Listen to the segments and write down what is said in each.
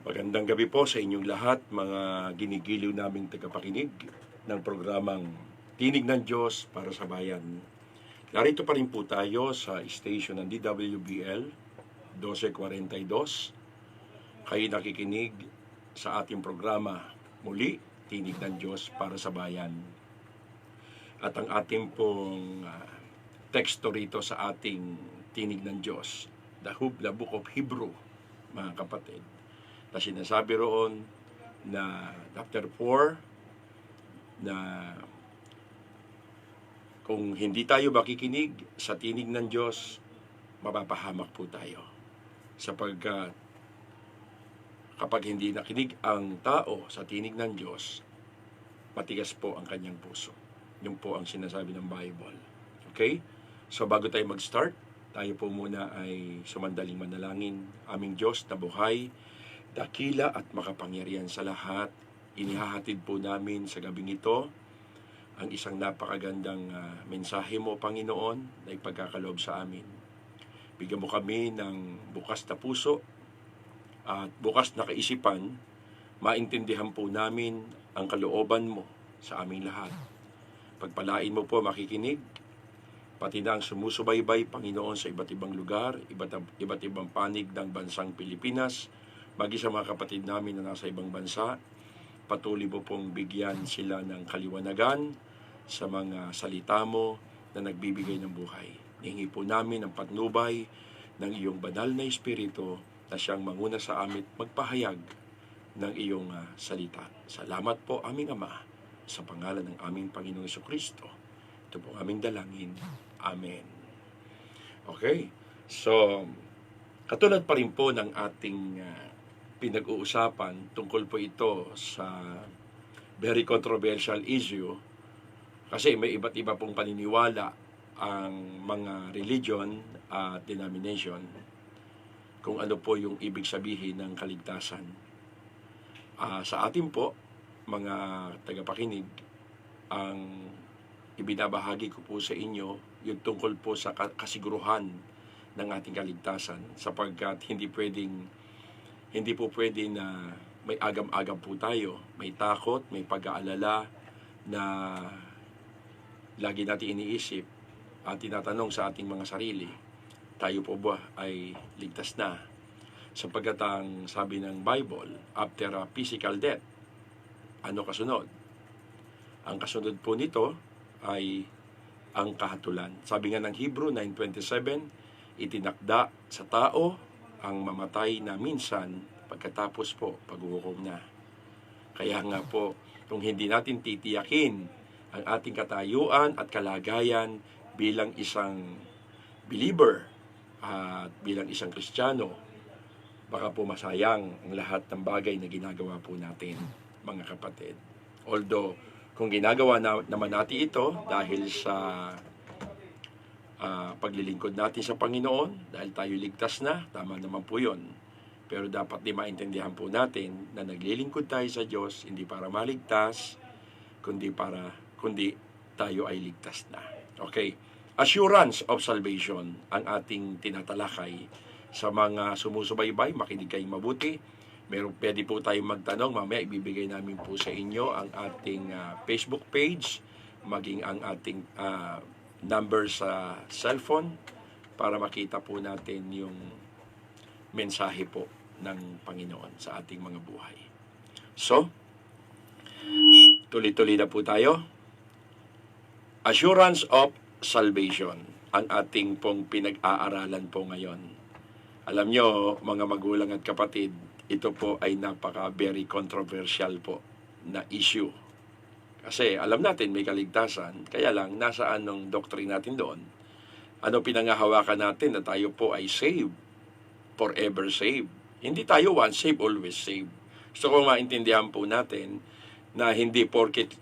Magandang gabi po sa inyong lahat, mga ginigiliw naming tagapakinig ng programang Tinig ng Diyos para sa Bayan. Narito pa rin po tayo sa station ng DWBL 1242. Kayo nakikinig sa ating programa muli, Tinig ng Diyos para sa Bayan. At ang ating pong teksto rito sa ating Tinig ng Diyos, the Book of Hebrew, mga kapatid, na sinasabi roon na chapter 4 na kung hindi tayo makikinig sa tinig ng Diyos, mapapahamak po tayo. Sapagkat kapag hindi nakinig ang tao sa tinig ng Diyos, matigas po ang kanyang puso. Yun po ang sinasabi ng Bible. Okay? So bago tayo mag-start, tayo po muna ay sumandaling manalangin. Aming Diyos na buhay, dakila at makapangyarihan sa lahat, inihahatid po namin sa gabing ito ang isang napakagandang mensahe mo, Panginoon, na ipagkakaloob sa amin. Bigyan mo kami ng bukas na puso at bukas na kaisipan, maintindihan po namin ang kalooban mo sa aming lahat. Pagpalain mo po makikinig, pati na ang sumusubaybay, Panginoon, sa iba't ibang lugar, iba't ibang panig ng bansang Pilipinas, maging sa mga kapatid namin na nasa ibang bansa. Patuloy mo pong bigyan sila ng kaliwanagan sa mga salita mo na nagbibigay ng buhay. Hihingi po namin ang patnubay ng iyong banal na Espiritu na siyang manguna sa amin magpahayag ng iyong salita. Salamat po, aming Ama, sa pangalan ng aming Panginoong Jesucristo. Ito po aming dalangin. Amen. Okay, so katulad pa rin po ng ating pinag-uusapan, tungkol po ito sa very controversial issue kasi may iba't iba pong paniniwala ang mga religion at denomination kung ano po yung ibig sabihin ng kaligtasan. Sa atin po, mga tagapakinig, ang ibinabahagi ko po sa inyo yung tungkol po sa kasiguruhan ng ating kaligtasan, sapagkat hindi po pwede na may agam-agam po tayo, may takot, may pag-aalala na lagi natin iniisip at tinatanong sa ating mga sarili, tayo po ba ay ligtas na? Sapagkat ang sabi ng Bible, after a physical death, ano kasunod? Ang kasunod po nito ay ang kahatulan. Sabi nga ng Hebrew 9:27, itinakda sa tao ang mamatay na minsan pagkatapos po paghuhukom na. Kaya nga po, kung hindi natin titiyakin ang ating katayuan at kalagayan bilang isang believer at bilang isang Kristiyano, baka po masayang ang lahat ng bagay na ginagawa po natin, mga kapatid. Although, kung ginagawa naman natin ito dahil sa paglilingkod natin sa Panginoon, dahil tayo ligtas na, tama naman po yun. Pero dapat din maintindihan po natin na naglilingkod tayo sa Diyos, hindi para maligtas, kundi tayo ay ligtas na. Okay. Assurance of salvation ang ating tinatalakay. Sa mga sumusubaybay, makinig kayong mabuti. Pwede po tayong magtanong, mamaya ibibigay namin po sa inyo ang ating Facebook page, maging ang ating number sa cellphone para makita po natin yung mensahe po ng Panginoon sa ating mga buhay. So, tuloy-tuloy na po tayo. Assurance of salvation ang ating pong pinag-aaralan po ngayon. Alam nyo, mga magulang at kapatid, ito po ay very controversial po na issue. Kasi alam natin may kaligtasan, kaya lang nasaan ng doctrine natin doon? Ano pinangahawakan natin na tayo po ay saved, forever saved. Hindi tayo once saved, always saved. So kung maintindihan po natin na hindi porket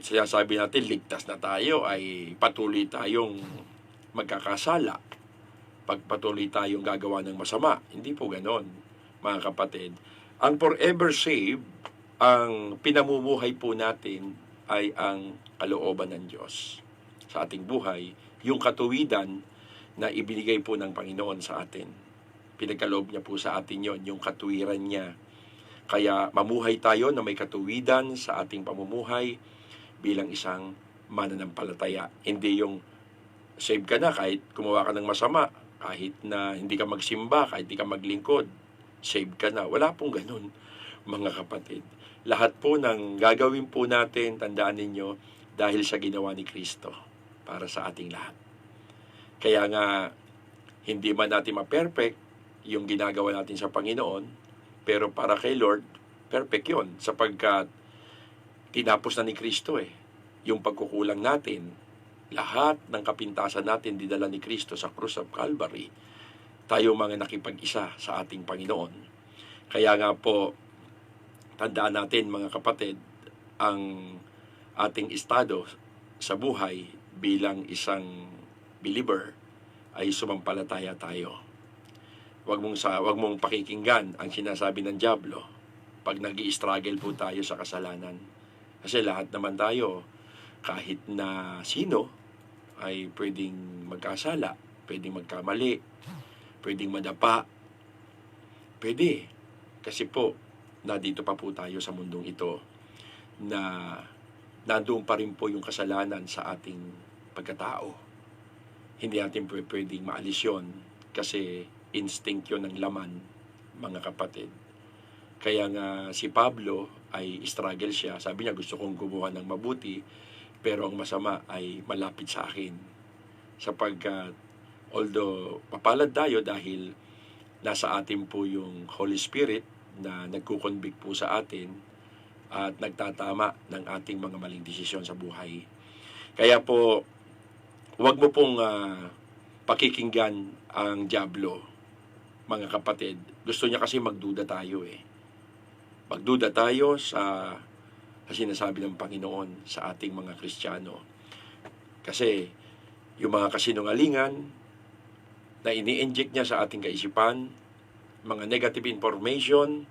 sinasabi natin ligtas na tayo ay patuloy tayong magkakasala, pagpatuloy tayong gagawa ng masama. Hindi po ganon, mga kapatid. Ang forever saved, ang pinamumuhay po natin ay ang kalooban ng Diyos sa ating buhay, yung katuwidan na ibinigay po ng Panginoon sa atin. Pinagkaloob niya po sa atin yon, yung katuwiran niya. Kaya mamuhay tayo na may katuwidan sa ating pamumuhay bilang isang mananampalataya. Hindi yung save ka na kahit gumawa ka ng masama, kahit na hindi ka magsimba, kahit hindi ka maglingkod, save ka na. Wala pong ganun, mga kapatid. Lahat po ng gagawin po natin, tandaan ninyo, dahil sa ginawa ni Kristo para sa ating lahat. Kaya nga, hindi man natin ma-perfect yung ginagawa natin sa Panginoon, pero para kay Lord, perfect yun, sapagkat tinapos na ni Kristo yung pagkukulang natin. Lahat ng kapintasan natin dinala ni Kristo sa krus of Calvary. Tayo mga nakipag-isa sa ating Panginoon. Kaya nga po, tandaan natin mga kapatid, ang ating estado sa buhay bilang isang believer ay sumampalataya tayo. Wag mong pakikinggan ang sinasabi ng dyablo pag nag-i-struggle po tayo sa kasalanan. Kasi lahat naman tayo, kahit na sino, ay pwedeng magkasala, pwedeng magkamali, pwedeng madapa. Pwede. Kasi po, nandito pa po tayo sa mundong ito na nandoon pa rin po yung kasalanan sa ating pagkatao. Hindi natin pwedeng maalis yun kasi instinct yun ng laman, mga kapatid. Kaya nga si Pablo ay struggle siya. Sabi niya, gusto kong gumawa ng mabuti, pero ang masama ay malapit sa akin. Sapagkat, although mapalad tayo dahil nasa atin po yung Holy Spirit na nagkukonvict po sa atin at nagtatama ng ating mga maling desisyon sa buhay. Kaya po, huwag mo pong pakikinggan ang dyablo, mga kapatid. Gusto niya kasi magduda tayo Magduda tayo sa sinasabi ng Panginoon sa ating mga Kristiyano. Kasi yung mga kasinungalingan na ini-inject niya sa ating kaisipan, mga negative information,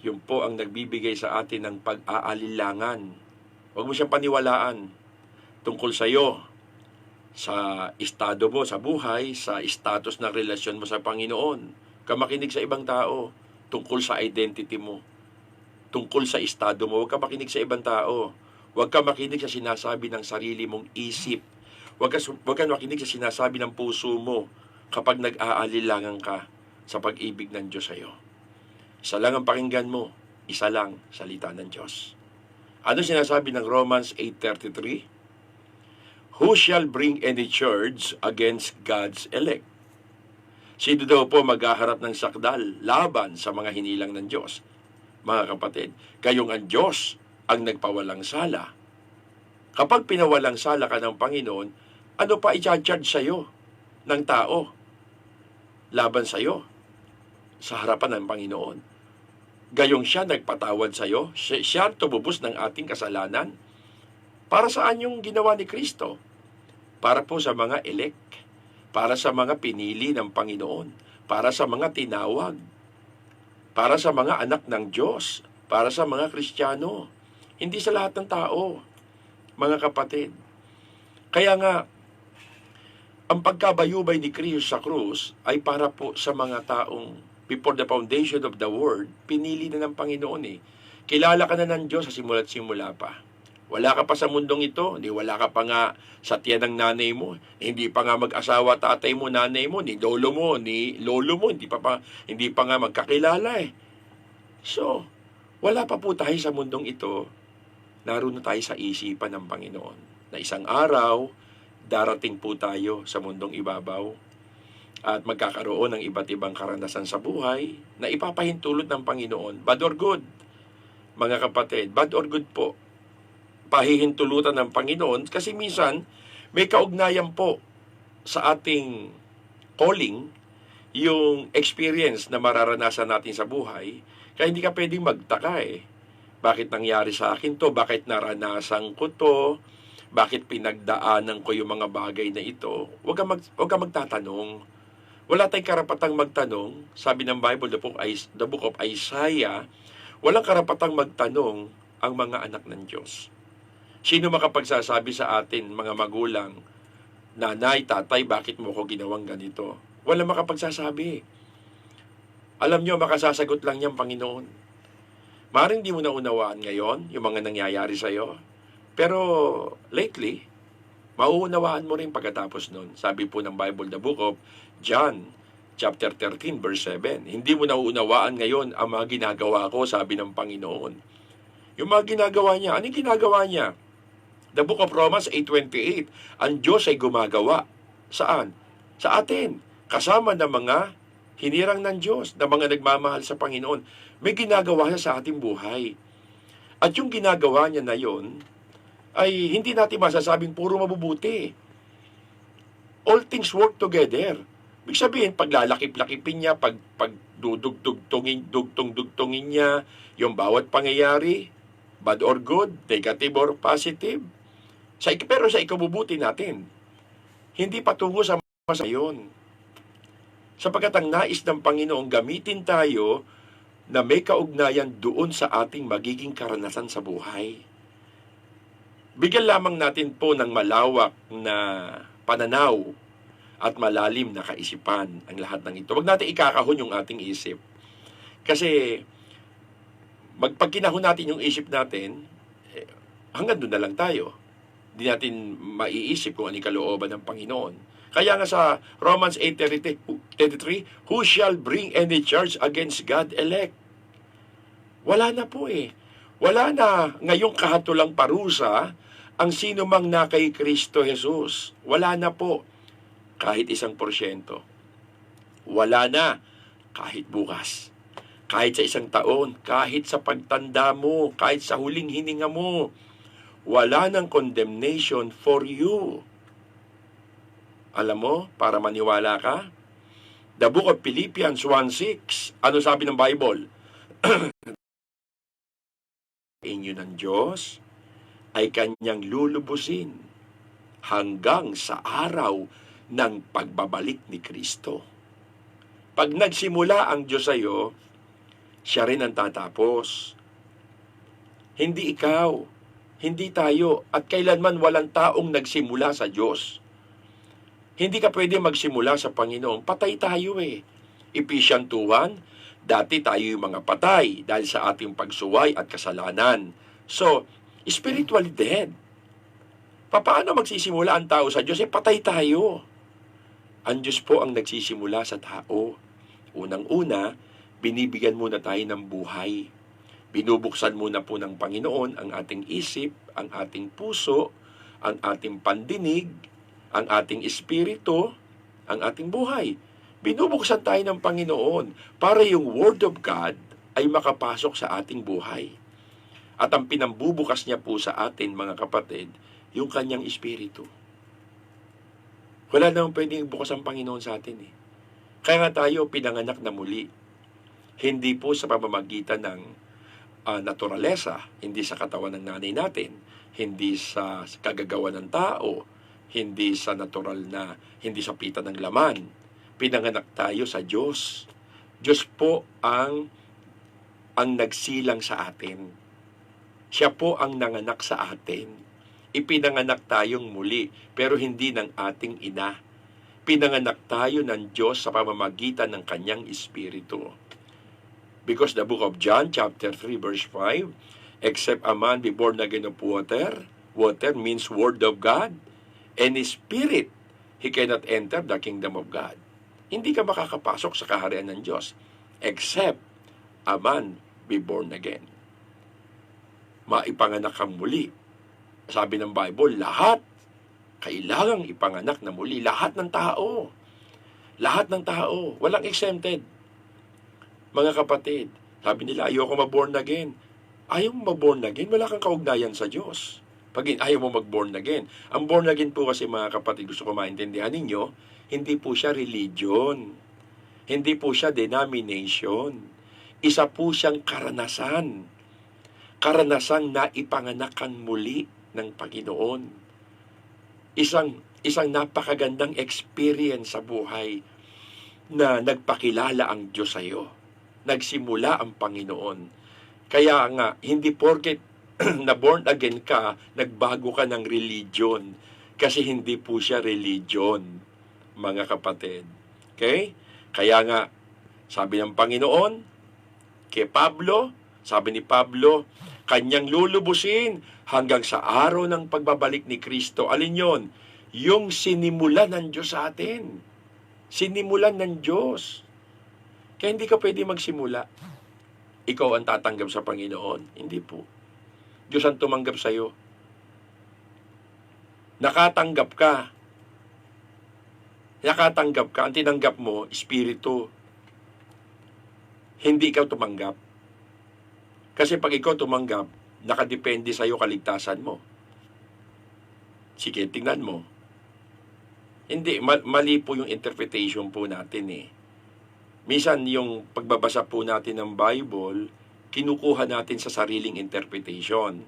yun po ang nagbibigay sa atin ng pag-aalilangan. Huwag mo siyang paniwalaan tungkol sa iyo, sa estado mo sa buhay, sa status ng relasyon mo sa Panginoon. Huwag ka makinig sa ibang tao tungkol sa identity mo, tungkol sa estado mo. Huwag ka makinig sa ibang tao. Huwag ka makinig sa sinasabi ng sarili mong isip. Huwag ka makinig sa sinasabi ng puso mo kapag nag-aalilangan ka sa pag-ibig ng Diyos sa iyo. Isa lang ang pakinggan mo, isa lang salita ng Diyos. Ano sinasabi ng Romans 8:33? Who shall bring any charge against God's elect? Sino daw po maghaharap ng sakdal laban sa mga hinilang ng Diyos? Mga kapatid, kayong ang Diyos ang nagpawalang sala. Kapag pinawalang sala ka ng Panginoon, ano pa i-charge sa iyo ng tao laban sa iyo sa harapan ng Panginoon? Gayong siya nagpatawad sa iyo, siya tumubos ng ating kasalanan. Para saan yung ginawa ni Kristo? Para po sa mga elect, para sa mga pinili ng Panginoon, para sa mga tinawag, para sa mga anak ng Diyos, para sa mga Kristiyano. Hindi sa lahat ng tao, mga kapatid. Kaya nga, ang pagkabayubay ni Kristo sa krus ay para po sa mga taong before the foundation of the world, pinili na ng Panginoon Kilala ka na ng Diyos sa simula't simula pa. Wala ka pa sa mundong ito, wala ka pa nga sa tiyan ng nanay mo, hindi pa nga mag-asawa tatay mo, nanay mo, ni lolo mo, ni lolo mo, hindi pa nga magkakilala So, wala pa po tayo sa mundong ito, naroon na tayo sa isipan ng Panginoon, na isang araw, darating po tayo sa mundong ibabaw, at magkakaroon ng iba't ibang karanasan sa buhay, na ipapahintulot ng Panginoon, bad or good. Mga kapatid, bad or good po, pahihintulutan ng Panginoon kasi minsan may kaugnayan po sa ating calling yung experience na mararanasan natin sa buhay. Kaya hindi ka pwedeng magtaka Bakit nangyari sa akin to? Bakit naranasan ko to? Bakit pinagdaanan ko yung mga bagay na ito? Huwag ka magtatanong. Wala tayong karapatang magtanong. Sabi ng Bible, the book of Isaiah, walang karapatang magtanong ang mga anak ng Diyos. Sino makapagsasabi sa atin, mga magulang, nanay, tatay, bakit mo ko ginawang ganito? Wala makapagsasabi. Alam nyo, makasasagot lang niyang Panginoon. Maring di mo na unawaan ngayon yung mga nangyayari sa'yo. Pero lately, mauunawaan mo rin pagkatapos nun. Sabi po ng Bible, the book of John, chapter 13, verse 7. Hindi mo nauunawaan ngayon ang mga ginagawa ko, sabi ng Panginoon. Yung mga ginagawa niya, anong ginagawa niya? The book of Romans 8:28, ang Diyos ay gumagawa. Saan? Sa atin. Kasama ng mga hinirang ng Diyos, na mga nagmamahal sa Panginoon. May ginagawa siya sa ating buhay. At yung ginagawa niya na yon, ay hindi natin masasabing puro mabubuti. All things work together. Ibig sabihin, paglalakip-lakipin niya, dugtong-dugtongin niya, yung bawat pangyayari, bad or good, negative or positive, pero sa ikabubuti natin, hindi patungo sa masama yun. Sapagkat ang nais ng Panginoong gamitin tayo na may kaugnayan doon sa ating magiging karanasan sa buhay. Bigyan lamang natin po ng malawak na pananaw at malalim na kaisipan ang lahat ng ito. Huwag natin ikakahon yung ating isip. Kasi pag kinahon natin yung isip natin, hanggang doon na lang tayo. Hindi natin maiisip kung ano yung kalooban ng Panginoon. Kaya nga sa Romans 8:33, who shall bring any charge against God elect? Wala na po eh. Wala na ngayong kahatulang parusa ang sino mang na kay Kristo Jesus. Wala na po kahit 1%. Wala na kahit bukas. Kahit sa 1 taon, kahit sa pagtanda mo, kahit sa huling hininga mo. Wala ng condemnation for you. Alam mo, para maniwala ka, the book of Philippians 1:6, ano sabi ng Bible? Inyo ng Diyos ay kanyang lulubusin hanggang sa araw ng pagbabalik ni Kristo. Pag nagsimula ang Diyos sa iyo, siya rin ang tatapos. Hindi ikaw, hindi tayo, at kailanman walang taong nagsimula sa Diyos. Hindi ka pwede magsimula sa Panginoon. Patay tayo eh. Ephesians 2:1, dati tayo yung mga patay dahil sa ating pagsuway at kasalanan. So, spiritually dead. Paano magsisimula ang tao sa Diyos? Patay tayo. Ang Diyos po ang nagsisimula sa tao. Unang-una, binibigyan muna tayo ng buhay. Binubuksan muna po ng Panginoon ang ating isip, ang ating puso, ang ating pandinig, ang ating espiritu, ang ating buhay. Binubuksan tayo ng Panginoon para yung Word of God ay makapasok sa ating buhay. At ang pinambubukas niya po sa atin, mga kapatid, yung kanyang espiritu. Wala namang pwedeng ibukas ang Panginoon sa atin eh. Kaya nga tayo pinanganak na muli. Hindi po sa pamamagitan ng naturalesa, hindi sa katawan ng nanay natin, hindi sa kagagawa ng tao, hindi sa natural na, hindi sa pita ng laman. Pinanganak tayo sa Diyos. Diyos po ang nagsilang sa atin. Siya po ang nanganak sa atin. Ipinanganak tayong muli, pero hindi ng ating ina. Pinanganak tayo ng Diyos sa pamamagitan ng kanyang espiritu. Because the book of John, chapter 3, verse 5, except a man be born again of water means word of God, and spirit, he cannot enter the kingdom of God. Hindi ka makakapasok sa kaharian ng Diyos, except a man be born again. Maipanganak kang muli. Sabi ng Bible, lahat kailangang ipanganak na muli. Lahat ng tao. Lahat ng tao. Walang exempted. Mga kapatid, sabi nila, ayoko ma-born again. Ayaw mo mag-born again, wala kang kaugnayan sa Diyos. Pag ayaw mo mag-born again. Ang born again po kasi, mga kapatid, gusto ko maintindihan ninyo, hindi po siya religion. Hindi po siya denomination. Isa po siyang karanasan. Karanasang na ipanganak kang muli ng Panginoon. Isang napakagandang experience sa buhay na nagpakilala ang Diyos sa iyo. Nagsimula ang Panginoon. Kaya nga, hindi porket na born again ka, nagbago ka ng religion. Kasi hindi po siya religion, mga kapatid. Okay? Kaya nga, Sabi ng Panginoon, kay Pablo, sabi ni Pablo, kanyang lulubusin hanggang sa araw ng pagbabalik ni Kristo. Alin yon? Yung sinimulan ng Diyos sa atin. Sinimulan ng Diyos. Kaya hindi ka pwede magsimula. Ikaw ang tatanggap sa Panginoon. Hindi po. Diyos ang tumanggap sa iyo. Nakatanggap ka. Nakatanggap ka. Ang tinanggap mo, Espiritu. Hindi ikaw tumanggap. Kasi pag ikaw tumanggap, nakadepende sa iyo kaligtasan mo. Sige, tingnan mo. Hindi, mali po yung interpretation po natin eh. Minsan yung pagbabasa po natin ng Bible, kinukuha natin sa sariling interpretation.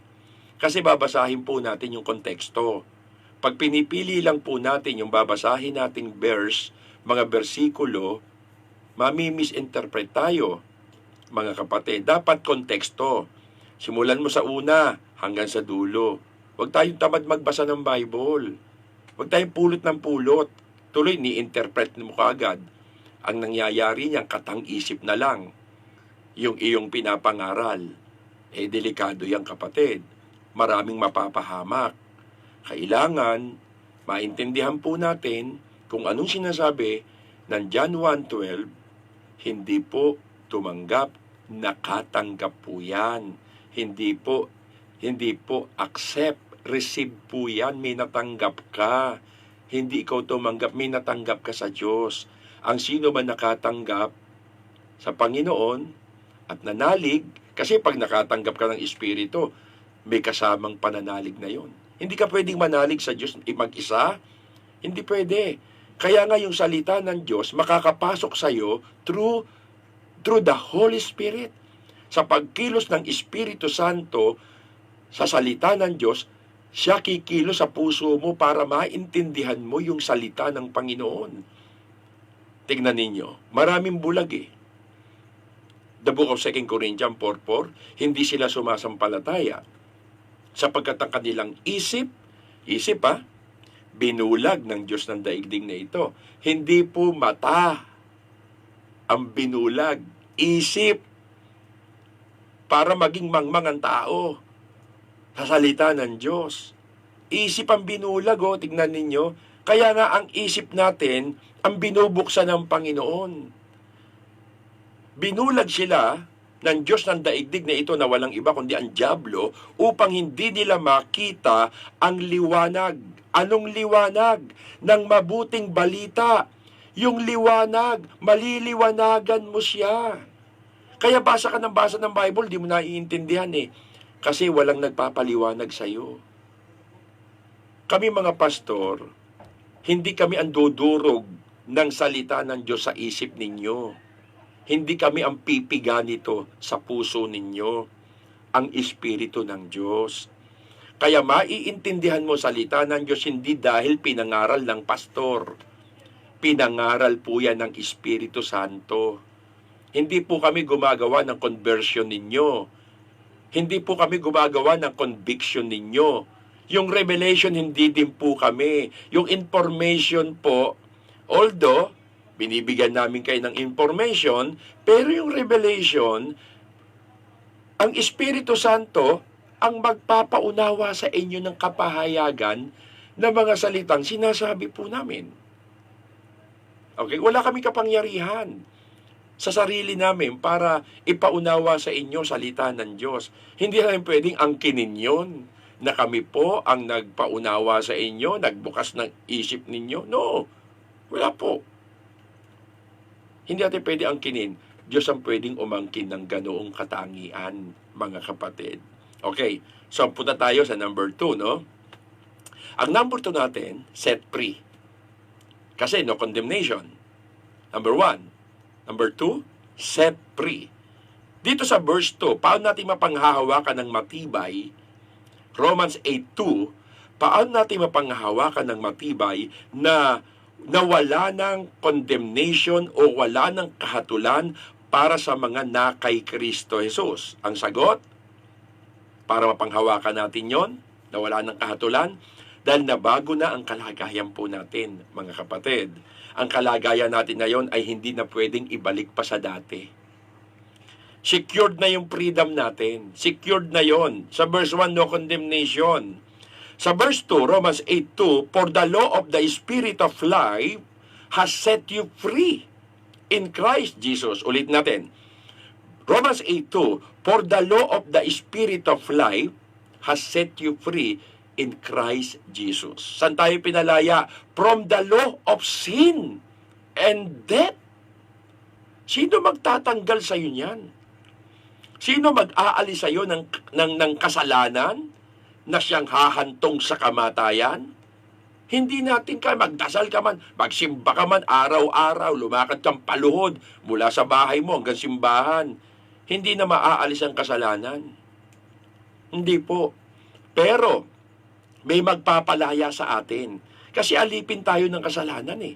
Kasi babasahin po natin yung konteksto. Pag pinipili lang po natin yung babasahin nating verse, mga bersikulo, mami-misinterpret tayo. Mga kapatid, dapat konteksto. Simulan mo sa una hanggang sa dulo. Huwag tayong tamad magbasa ng Bible. Huwag tayong pulot ng pulot. Tuloy, ni-interpret mo kaagad. Ang nangyayari niyan, katang-isip na lang. Yung iyong pinapangaral. Delikado yan kapatid. Maraming mapapahamak. Kailangan, maintindihan po natin kung anong sinasabi ng John 1:12, hindi po tumanggap, nakatanggap po yan. Hindi po accept, receive po yan, may natanggap ka. Hindi ikaw tumanggap, may natanggap ka sa Diyos. Ang sino man nakatanggap sa Panginoon at nanalig, kasi pag nakatanggap ka ng Espiritu, may kasamang pananalig na yon. Hindi ka pwedeng manalig sa Diyos mag-isa. Hindi pwede. Kaya nga yung salita ng Diyos makakapasok sa iyo through the Holy Spirit. Sa pagkilos ng Espiritu Santo sa salita ng Diyos, siya kikilos sa puso mo para maintindihan mo yung salita ng Panginoon. Tignan ninyo, maraming bulag eh. The book of 2 Corinthians 4:4, hindi sila sumasampalataya sapagkat ang kanilang isip binulag ng Diyos ng daigdig na ito. Hindi po mata ang binulag, isip, para maging mangmang ang tao sa salita ng Diyos. Isip ang binulag, tignan ninyo. Kaya nga ang isip natin, ang binubuksan ng Panginoon. Binulag sila ng Diyos ng daigdig na ito na walang iba kundi ang dyablo upang hindi nila makita ang liwanag. Anong liwanag? Ng mabuting balita. Yung liwanag, maliliwanagan mo siya. Kaya basa ka ng basa ng Bible, di mo naiintindihan eh. Kasi walang nagpapaliwanag sa iyo. Kami mga pastor, hindi kami ang dudurog ng salita ng Diyos sa isip ninyo. Hindi kami ang pipiga nito sa puso ninyo, ang Espiritu ng Diyos. Kaya maiintindihan mo salita ng Diyos hindi dahil pinangaral ng pastor. Pinangaral po yan ng Espiritu Santo. Hindi po kami gumagawa ng conversion ninyo. Hindi po kami gumagawa ng conviction ninyo. Yung revelation, hindi din po kami. Yung information po, although binibigyan namin kayo ng information, pero yung revelation, ang Espiritu Santo ang magpapaunawa sa inyo ng kapahayagan ng mga salitang sinasabi po namin. Okay, wala kami kapangyarihan sa sarili namin para ipaunawa sa inyo salita ng Diyos. Hindi namin pwedeng angkinin yun na kami po ang nagpaunawa sa inyo, nagbukas ng isip ninyo. No, wala po. Hindi natin pwede angkinin. Diyos ang pwedeng umangkin ng ganoong katangian, mga kapatid. Okay, so punta tayo sa number 2, no? Ang number 2 natin, set free. Kasi no condemnation. Number 1. Number 2, set free. Dito sa verse 2, paano natin mapanghahawakan ng matibay? Romans 8:2, paano natin mapanghahawakan ng matibay na wala ng condemnation o wala ng kahatulan para sa mga na kay Kristo Jesus? Ang sagot, para mapanghawakan natin yon, na wala ng kahatulan, dahil nabago na ang kalagayan po natin, mga kapatid. ang kalagayan natin ngayon ay hindi na pwedeng ibalik pa sa dati. Secured na yung freedom natin. Secured na yon. Sa verse 1, no condemnation. Sa verse 2, Romans 8:2, for the law of the Spirit of life has set you free in Christ Jesus. Ulit natin. Romans 8:2, for the law of the Spirit of life has set you free in Christ Jesus. Saan tayo pinalaya? From the law of sin and death. Sino magtatanggal sa iyo niyan? Sino mag-aalis sa iyo ng kasalanan na siyang hahantong sa kamatayan? Hindi natin magdasal ka man, magsimba ka man araw-araw, lumakad kang paluhod mula sa bahay mo hanggang simbahan. Hindi na maaalis ang kasalanan. Hindi po. Pero, may magpapalaya sa atin. Kasi alipin tayo ng kasalanan eh.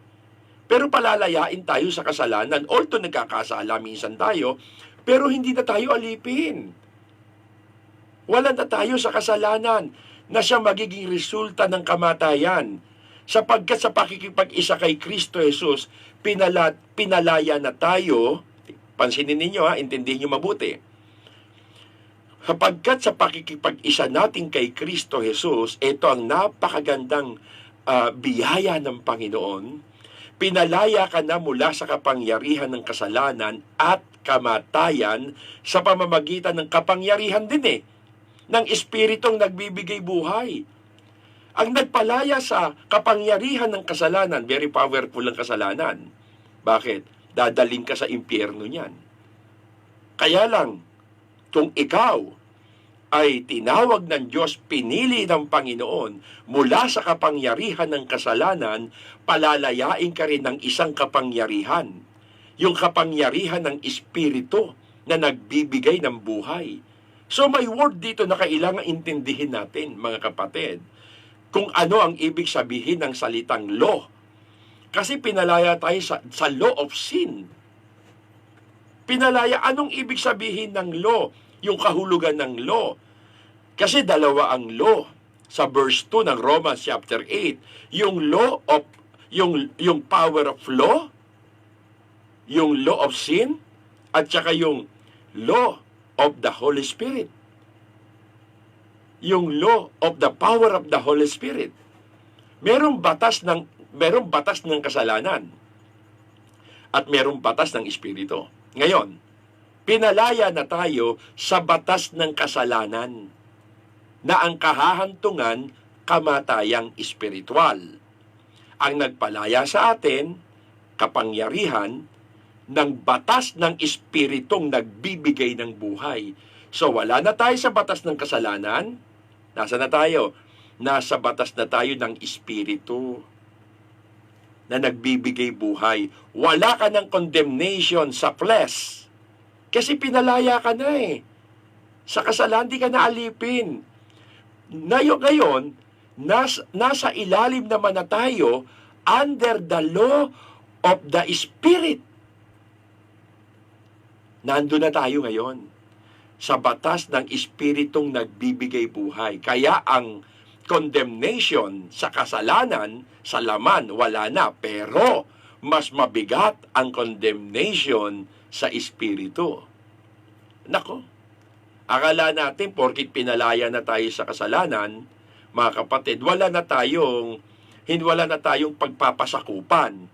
Pero palalayain tayo sa kasalanan. Although nagkakasala minsan tayo, pero hindi na tayo alipin. Wala na tayo sa kasalanan na siya magiging resulta ng kamatayan. Sapagkat sa pakikipag-isa kay Kristo Jesus, pinalaya na tayo, pansinin ninyo intindihin nyo mabuti. Sapagkat sa pakikipag-isa natin kay Kristo Jesus, ito ang napakagandang biyaya ng Panginoon. Pinalaya ka na mula sa kapangyarihan ng kasalanan at kamatayan sa pamamagitan ng kapangyarihan din ng Espiritong nagbibigay buhay. Ang nagpalaya sa kapangyarihan ng kasalanan, very powerful ang kasalanan. Bakit? Dadaling ka sa impyerno niyan. Kaya lang, kung ikaw ay tinawag ng Diyos, pinili ng Panginoon mula sa kapangyarihan ng kasalanan, palalayain ka rin ng isang kapangyarihan. Yung kapangyarihan ng Espiritu na nagbibigay ng buhay. So may word dito na kailangan intindihin natin, mga kapatid, kung ano ang ibig sabihin ng salitang law. Kasi pinalaya tayo sa law of sin. Pinalaya, anong ibig sabihin ng law? Yung kahulugan ng law. Kasi dalawa ang law. Sa verse 2 ng Romans chapter 8, yung law of, yung power of law, yung law of sin, at saka yung law of the Holy Spirit. Yung law of the power of the Holy Spirit. Merong batas ng kasalanan at merong batas ng Espiritu. Ngayon, pinalaya na tayo sa batas ng kasalanan na ang kahahantungan kamatayang espiritual. Ang nagpalaya sa atin, kapangyarihan ng batas ng Espiritong nagbibigay ng buhay. So wala na tayo sa batas ng kasalanan. Nasa na tayo? Nasa batas na tayo ng Espiritu na nagbibigay buhay. Wala ka ng condemnation sa flesh. Kasi pinalaya ka na Sa kasalanan, di ka na alipin. Ngayon, nasa ilalim naman na tayo under the law of the Spirit. Nandun na tayo ngayon sa batas ng Espiritong nagbibigay buhay. Kaya ang condemnation sa kasalanan, sa laman, wala na. Pero mas mabigat ang condemnation sa Espiritu. Nako, akala natin porkit pinalaya na tayo sa kasalanan, mga kapatid, wala na tayong pagpapasakupan.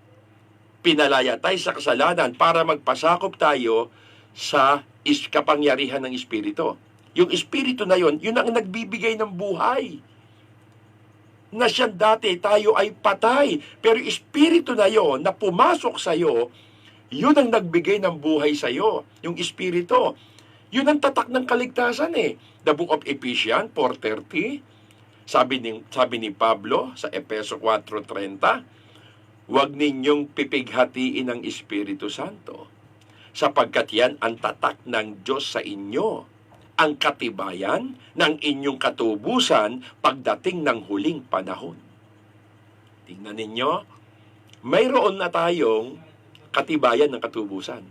Pinalaya tayo sa kasalanan para magpasakop tayo sa kapangyarihan ng Espiritu. Yung Espiritu na yun ang nagbibigay ng buhay. Na siya dati tayo ay patay, pero Espiritu na yon na pumasok sa iyo, yun ang nagbigay ng buhay sa iyo, yung Espiritu. Yun ang tatak ng kaligtasan The book of Ephesians 4:30, sabi ni Pablo sa Efeso 4:30, huwag ninyong pipighatiin ng Espiritu Santo, sapagkat yan ang tatak ng Diyos sa inyo, ang katibayan ng inyong katubusan pagdating ng huling panahon. Tingnan ninyo, mayroon na tayong katibayan ng katubusan.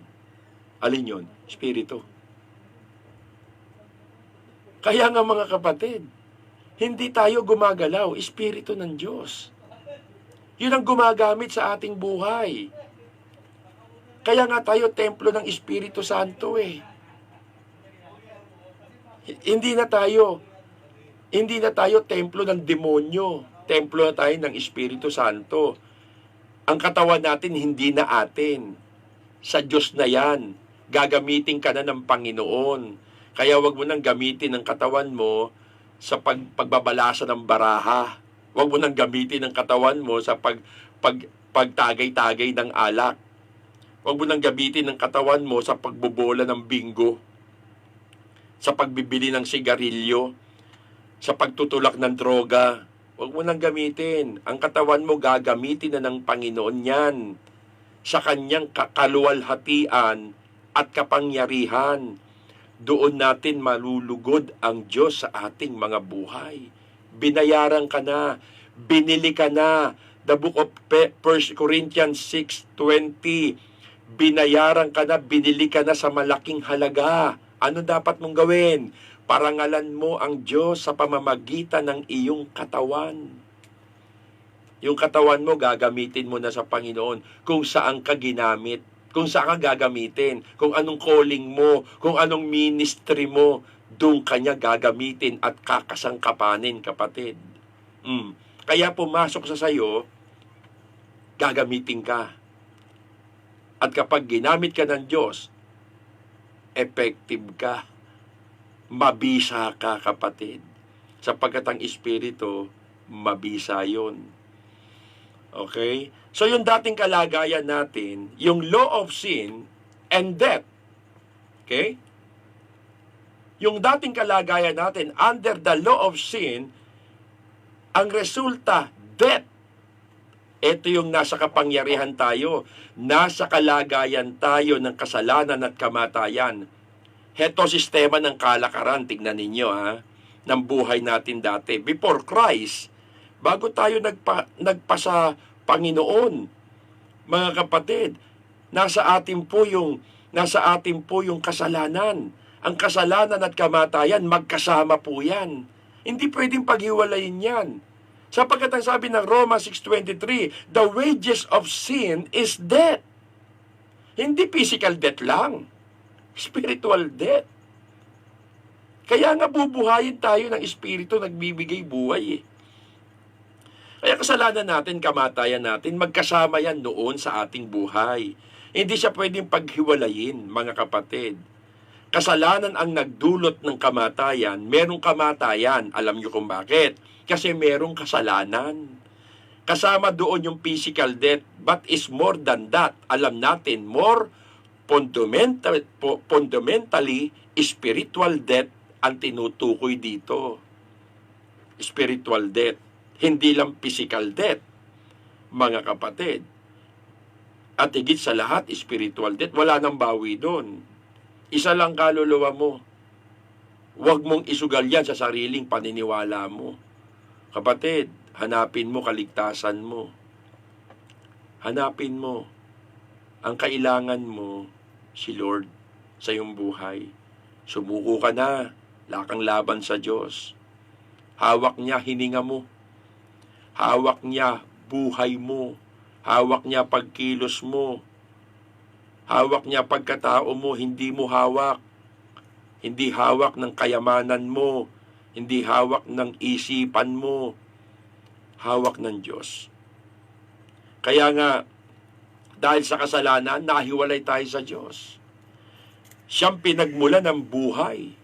Alin yun? Espiritu. Kaya nga mga kapatid, hindi tayo gumagalaw, Espiritu ng Diyos. Yun ang gumagamit sa ating buhay. Kaya nga tayo templo ng Espiritu Santo eh. Hindi na tayo templo ng demonyo. Templo na tayo ng Espiritu Santo. Ang katawan natin hindi na atin. Sa Diyos na yan. Gagamitin ka na ng Panginoon. Kaya wag mo nang gamitin ang katawan mo sa pagbabalasa ng baraha. Wag mo nang gamitin ang katawan mo sa pagtagay-tagay ng alak. Wag mo nang gamitin ang katawan mo sa pagbobola ng bingo, sa pagbibili ng sigarilyo, sa pagtutulak ng droga. Wag mo nang gamitin. Ang katawan mo gagamitin na ng Panginoon yan sa kanyang kaluwalhatian at kapangyarihan. Doon natin malulugod ang Diyos sa ating mga buhay. Binayaran ka na, binili ka na. The book of 1 Corinthians 6:20, binayaran ka na, binili ka na sa malaking halaga. Ano dapat mong gawin? Parangalan mo ang Diyos sa pamamagitan ng iyong katawan. Yung katawan mo, gagamitin mo na sa Panginoon kung saan ka ginamit, kung saan ka gagamitin, kung anong calling mo, kung anong ministry mo, doon kanya gagamitin at kakasangkapanin, kapatid. Kaya pumasok sa sayo, gagamitin ka. At kapag ginamit ka ng Diyos, effective ka. Mabisa ka, kapatid. Sapagkat ang Espiritu, mabisa yon. Okay? So yung dating kalagayan natin, yung law of sin and death. Okay? Yung dating kalagayan natin, under the law of sin, ang resulta, death. Ito yung nasa kapangyarihan tayo. Nasa kalagayan tayo ng kasalanan at kamatayan. Heto sistema ng kalakaran, tignan ninyo ng buhay natin dati. Before Christ, bago tayo nagpa sa Panginoon, mga kapatid, nasa atin po yung kasalanan. Ang kasalanan at kamatayan, magkasama po yan. Hindi pwedeng paghiwalayin yan. Sapagkat ang sabi ng Roma 6:23, the wages of sin is death. Hindi physical death lang. Spiritual death. Kaya nga bubuhayin tayo ng Espiritu, nagbibigay buhay eh. Kaya kasalanan natin, kamatayan natin, magkasama yan noon sa ating buhay. Hindi siya pwedeng paghiwalayin, mga kapatid. Kasalanan ang nagdulot ng kamatayan. Merong kamatayan. Alam niyo kung bakit? Kasi merong kasalanan. Kasama doon yung physical death, but is more than that. Alam natin, more fundamentally, spiritual death ang tinutukoy dito. Spiritual death. Hindi lang physical death, mga kapatid. At higit sa lahat, spiritual death. Wala nang bawi doon. Isa lang kaluluwa mo. Huwag mong isugal yan sa sariling paniniwala mo. Kapatid, hanapin mo kaligtasan mo. Hanapin mo. Ang kailangan mo, si Lord sa iyong buhay. Sumuko ka na, lakang laban sa Diyos. Hawak niya hininga mo. Hawak niya buhay mo. Hawak niya pagkilos mo. Hawak niya pagkatao mo, hindi mo hawak. Hindi hawak ng kayamanan mo. Hindi hawak ng isipan mo. Hawak ng Diyos. Kaya nga, dahil sa kasalanan, nahiwalay tayo sa Diyos. Siyang pinagmula ng buhay.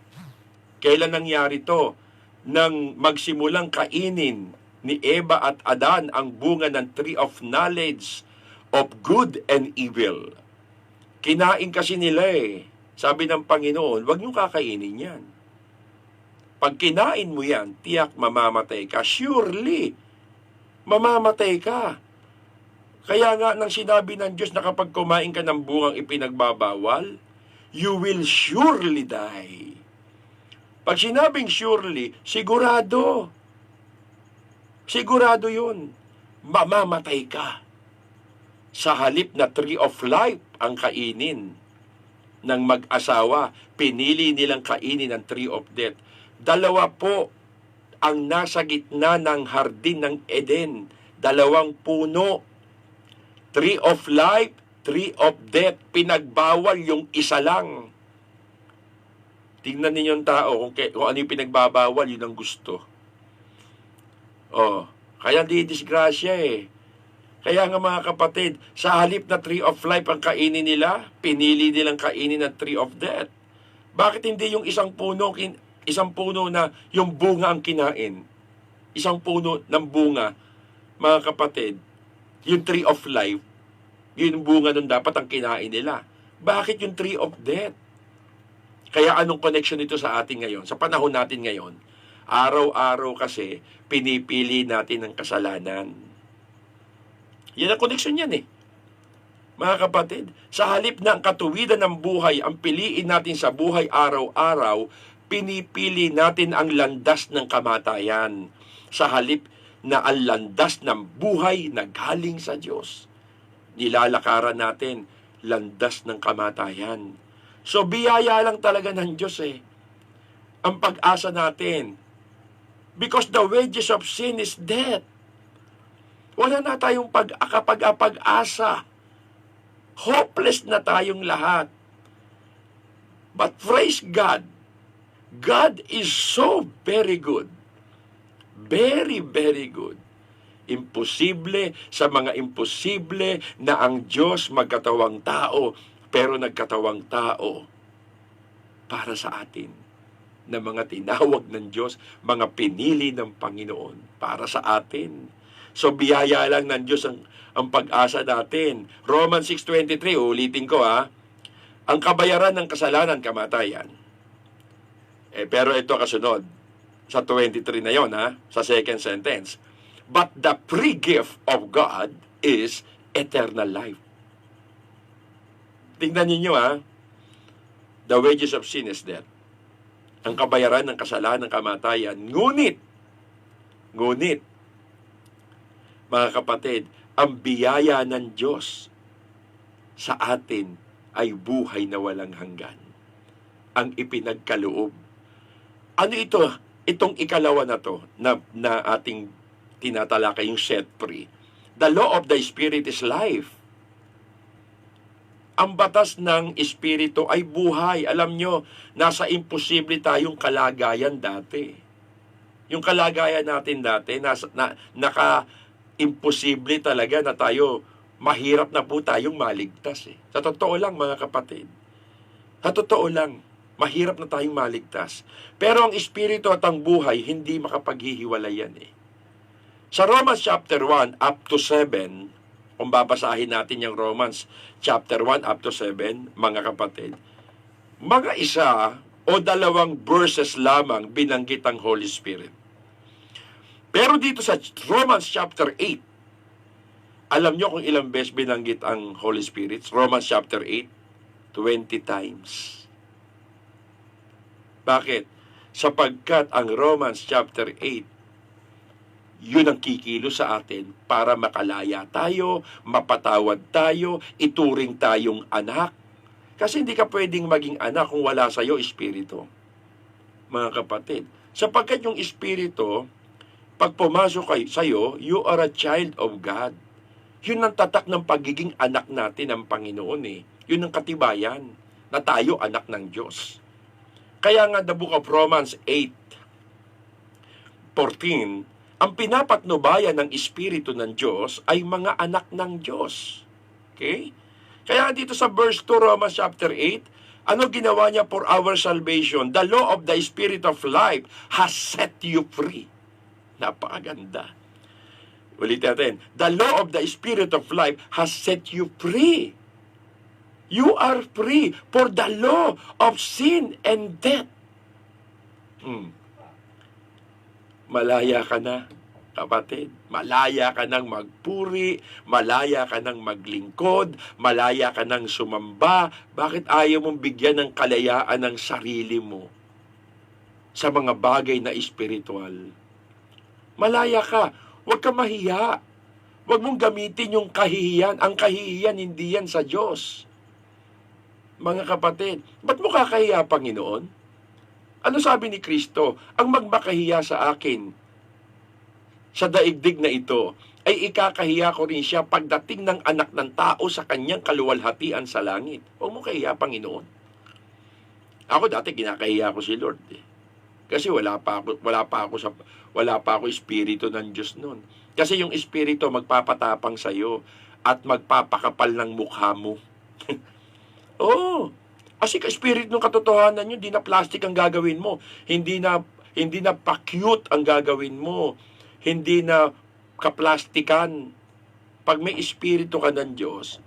Kailan nangyari to? Nang magsimulang kainin ni Eva at Adan ang bunga ng tree of knowledge of good and evil. Kinain kasi nila eh. Sabi ng Panginoon, huwag niyong kakainin yan. Pag kinain mo yan, tiyak mamamatay ka. Surely, mamamatay ka. Kaya nga nang sinabi ng Diyos na kapag kumain ka ng bungang ipinagbabawal, you will surely die. Pag sinabing surely, sigurado. Sigurado yun. Mamamatay ka. Sa halip na tree of life ang kainin ng mag-asawa, pinili nilang kainin ang tree of death. Dalawa po ang nasa gitna ng hardin ng Eden. Dalawang puno. Tree of life, tree of death. Pinagbawal yung isa lang. Tingnan ninyo yung tao, kung ano yung pinagbabawal, yun ang gusto. Oh, kaya di disgrasya eh. Kaya nga mga kapatid, sa halip na tree of life ang kainin nila, pinili nilang kainin ang tree of death. Bakit hindi yung isang puno na yung bunga ang kinain? Isang puno ng bunga, mga kapatid, yung tree of life, yung bunga nun dapat ang kinain nila. Bakit yung tree of death? Kaya anong connection nito sa atin ngayon? Sa panahon natin ngayon, araw-araw kasi pinipili natin ang kasalanan. Yan ang connection yan eh. Mga kapatid, sa halip na ang katuwidan ng buhay ang piliin natin sa buhay araw-araw, pinipili natin ang landas ng kamatayan. Sa halip na ang landas ng buhay na galing sa Diyos, nilalakaran natin landas ng kamatayan. So biyaya lang talaga ng Diyos eh. Ang pag-asa natin. Because the wages of sin is death. Wala na tayong pag-asa. Hopeless na tayong lahat. But praise God. God is so very good. Very, very good. Imposible sa mga imposible na ang Diyos magkatawang tao, pero nagkatawang tao para sa atin na mga tinawag ng Diyos, mga pinili ng Panginoon para sa atin. So biyaya lang ng Diyos ang pag-asa natin. Romans 6:23, ulitin ko ang kabayaran ng kasalanan, kamatayan. Pero ito kasunod, sa 23 na yon sa second sentence. But the free gift of God is eternal life. Tingnan ninyo the wages of sin is death. Ang kabayaran ng kasalanan, kamatayan. Ngunit, mga kapatid, ang biyaya ng Diyos sa atin ay buhay na walang hanggan. Ang ipinagkaloob. Ano ito? Itong ikalawa na to na ating tinatalakay, yung set free. The law of the Spirit is life. Ang batas ng Espiritu ay buhay. Alam nyo, nasa imposible tayong kalagayan dati. Yung kalagayan natin dati, naka-imposible talaga na tayo, mahirap na po tayong maligtas. Sa totoo lang, mga kapatid. Sa totoo lang, mahirap na tayong maligtas. Pero ang Espiritu at ang buhay, hindi makapaghihiwalayan Sa Romans chapter 1 up to 7, kung babasahin natin yung Romans chapter 1 up to 7, mga kapatid, mga isa o dalawang verses lamang binanggit ang Holy Spirit. Pero dito sa Romans chapter 8, alam nyo kung ilang beses binanggit ang Holy Spirit? Romans chapter 8, 20 times. Bakit? Sapagkat ang Romans chapter 8, yun ang kikilos sa atin para makalaya tayo, mapatawad tayo, ituring tayong anak. Kasi hindi ka pwedeng maging anak kung wala sa iyo Espiritu. Mga kapatid, sapagkat yung Espiritu, pag pumasok sa iyo, you are a child of God. Yun ang tatak ng pagiging anak natin ng Panginoon Yun ang katibayan na tayo anak ng Diyos. Kaya nga the book of Romans 8:14, ang pinapatnubayan ng Espiritu ng Diyos ay mga anak ng Diyos. Okay? Kaya dito sa verse 2, Romans chapter 8, ano ginawa niya for our salvation? The law of the Spirit of life has set you free. Napakaganda. Ulit natin. The law of the Spirit of life has set you free. You are free for the law of sin and death. Malaya ka na, kapatid. Malaya ka nang magpuri, malaya ka nang maglingkod, malaya ka nang sumamba. Bakit ayaw mong bigyan ng kalayaan ng sarili mo sa mga bagay na espiritual? Malaya ka. Huwag ka mahiya. Huwag mong gamitin yung kahihiyan. Ang kahihiyan, hindi yan sa Diyos. Mga kapatid, ba't mo kakahiya, Panginoon? Ano sabi ni Kristo? Ang magmakahiya sa akin, sa daigdig na ito, ay ikakahiya ko rin siya pagdating ng anak ng tao sa kanyang kaluwalhatian sa langit. Huwag mo kahiya, Panginoon. Ako dati kinakahiya ko si Lord eh. Kasi wala pa ako espiritu ng Diyos noon. Kasi yung espiritu magpapatapang sa iyo at magpapakapal ng mukha mo. Oo. Kasi ka-spirit ng katotohanan yun, hindi na plastic ang gagawin mo. Hindi na pa-cute ang gagawin mo. Hindi na kaplastikan. Pag may espiritu ka ng Diyos,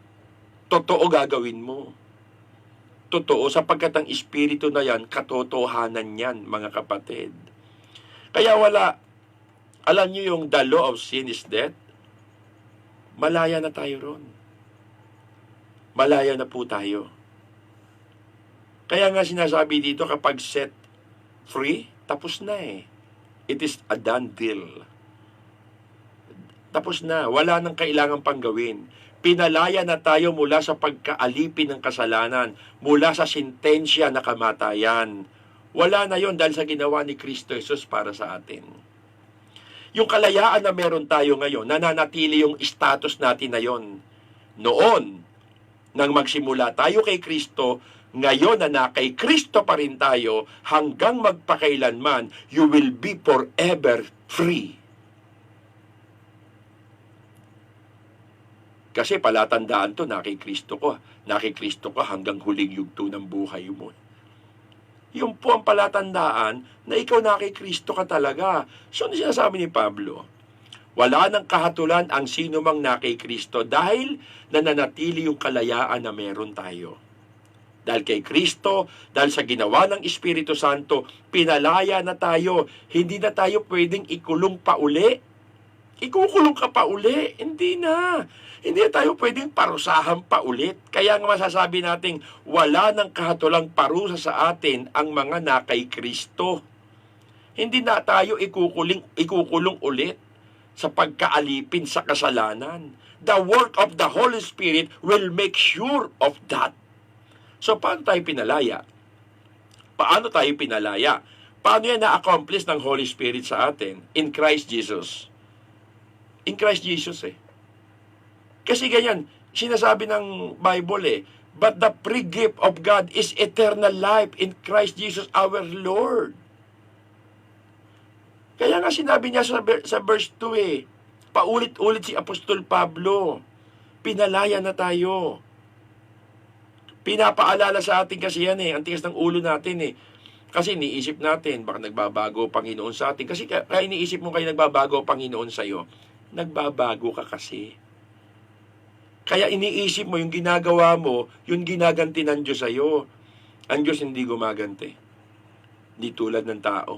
totoo gagawin mo. Totoo, sapagkat ang espiritu na yan, katotohanan yan, mga kapatid. Kaya alam nyo yung the law of sin is death? Malaya na tayo ron. Malaya na po tayo. Kaya nga sinasabi dito, kapag set free, tapos na eh. It is a done deal. Tapos na, wala nang kailangan pang gawin. Pinalaya na tayo mula sa pagkaalipin ng kasalanan, mula sa sentensya na kamatayan. Wala na yon dahil sa ginawa ni Kristo Jesus para sa atin. Yung kalayaan na meron tayo ngayon, nananatili yung status natin na yon. Noon, nang magsimula tayo kay Kristo, ngayon na kay Kristo pa rin tayo, hanggang magpakailanman, you will be forever free. Kasi palatandaan to, na kay Kristo ko. Na kay Kristo ko hanggang huling yugto ng buhay mo. Yung po ang palatandaan na ikaw na kay Kristo ka talaga. So, ano sinasabi ni Pablo? Wala nang kahatulan ang sino mang na kay Kristo dahil nananatili yung kalayaan na meron tayo. Dahil kay Kristo, dahil sa ginawa ng Espiritu Santo, pinalaya na tayo. Hindi na tayo pwedeng ikulong pa uli. Ikukulong ka pa uli. Hindi na. Hindi tayo pwedeng parusahan pa ulit. Kaya nga masasabi nating wala nang kahatulang parusa sa atin ang mga na kay Kristo. Hindi na tayo ikukulong ulit sa pagkaalipin sa kasalanan. The work of the Holy Spirit will make sure of that. So, paano tayo pinalaya? Paano tayo pinalaya? Paano yan na-accomplish ng Holy Spirit sa atin? In Christ Jesus. In Christ Jesus eh. Kasi ganyan, sinasabi ng Bible eh, but the free gift of God is eternal life in Christ Jesus our Lord. Kaya nga sinabi niya sa verse 2 eh, paulit-ulit si Apostol Pablo, pinalaya na tayo. Pinapaalala sa atin kasi yan eh, ang tigas ng ulo natin eh. Kasi iniisip natin, baka nagbabago Panginoon sa atin. Kasi kaya iniisip mo kayo nagbabago Panginoon sa'yo, nagbabago ka kasi. Kaya iniisip mo yung ginagawa mo, yung ginaganti ng Diyos sa'yo. Ang Diyos hindi gumaganti. Hindi tulad ng tao.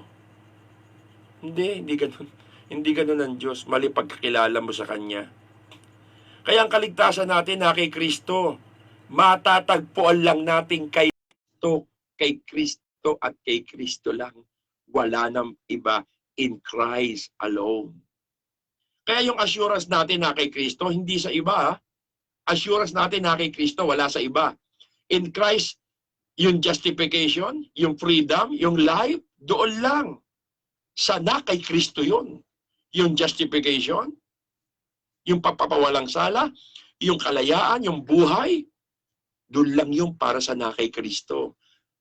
Hindi ganun. Hindi ganun ang Diyos. Mali pagkakilala mo sa Kanya. Kaya ang kaligtasan natin na kay Kristo, matatagpuan lang natin kay Kristo at kay Kristo lang. Wala nang iba, in Christ alone. Kaya yung assurance natin na kay Kristo, hindi sa iba. Assurance natin na kay Kristo, wala sa iba. In Christ, yung justification, yung freedom, yung life, doon lang. Sana kay Kristo yun. Yung justification, yung pagpapawalang sala, yung kalayaan, yung buhay, doon lang yung para sa na kay Kristo.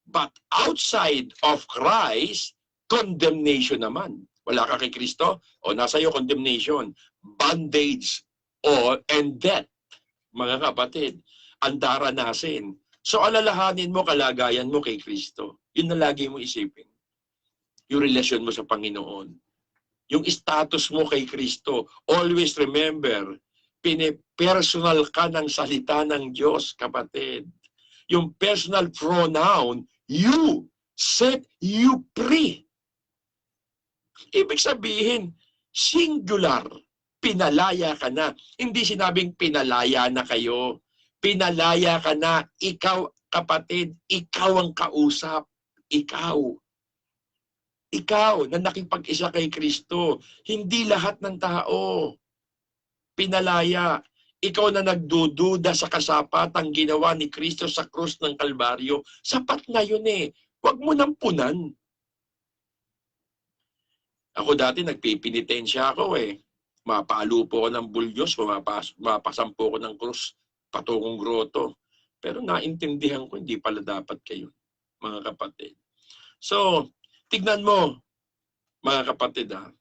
But outside of Christ, condemnation naman. Wala ka kay Kristo, o nasa iyo condemnation, bondage, and death. Mga kapatid, ang daranasin. So alalahanin mo kalagayan mo kay Kristo. Yun na lagi mo isipin. Yung relasyon mo sa Panginoon. Yung status mo kay Kristo. Always remember, pinipersonal ka ng salita ng Diyos, kapatid. Yung personal pronoun, you, set you free. Ibig sabihin, singular, pinalaya ka na. Hindi sinabing pinalaya na kayo. Pinalaya ka na, ikaw, kapatid, ikaw ang kausap. Ikaw na nakipag-isa kay Kristo. Hindi lahat ng tao. Pinalaya. Ikaw na nagdududa sa kasapatang ginawa ni Kristo sa krus ng Kalbaryo. Sapat na yun eh. Huwag mo nang punan. Ako dati nagpipinitensya ako eh. Mapalo po ako ng bulyos, mapasampo ko ng krus patungong groto. Pero naintindihan ko, hindi pala dapat kayo, mga kapatid. So, tignan mo, mga kapatid ha.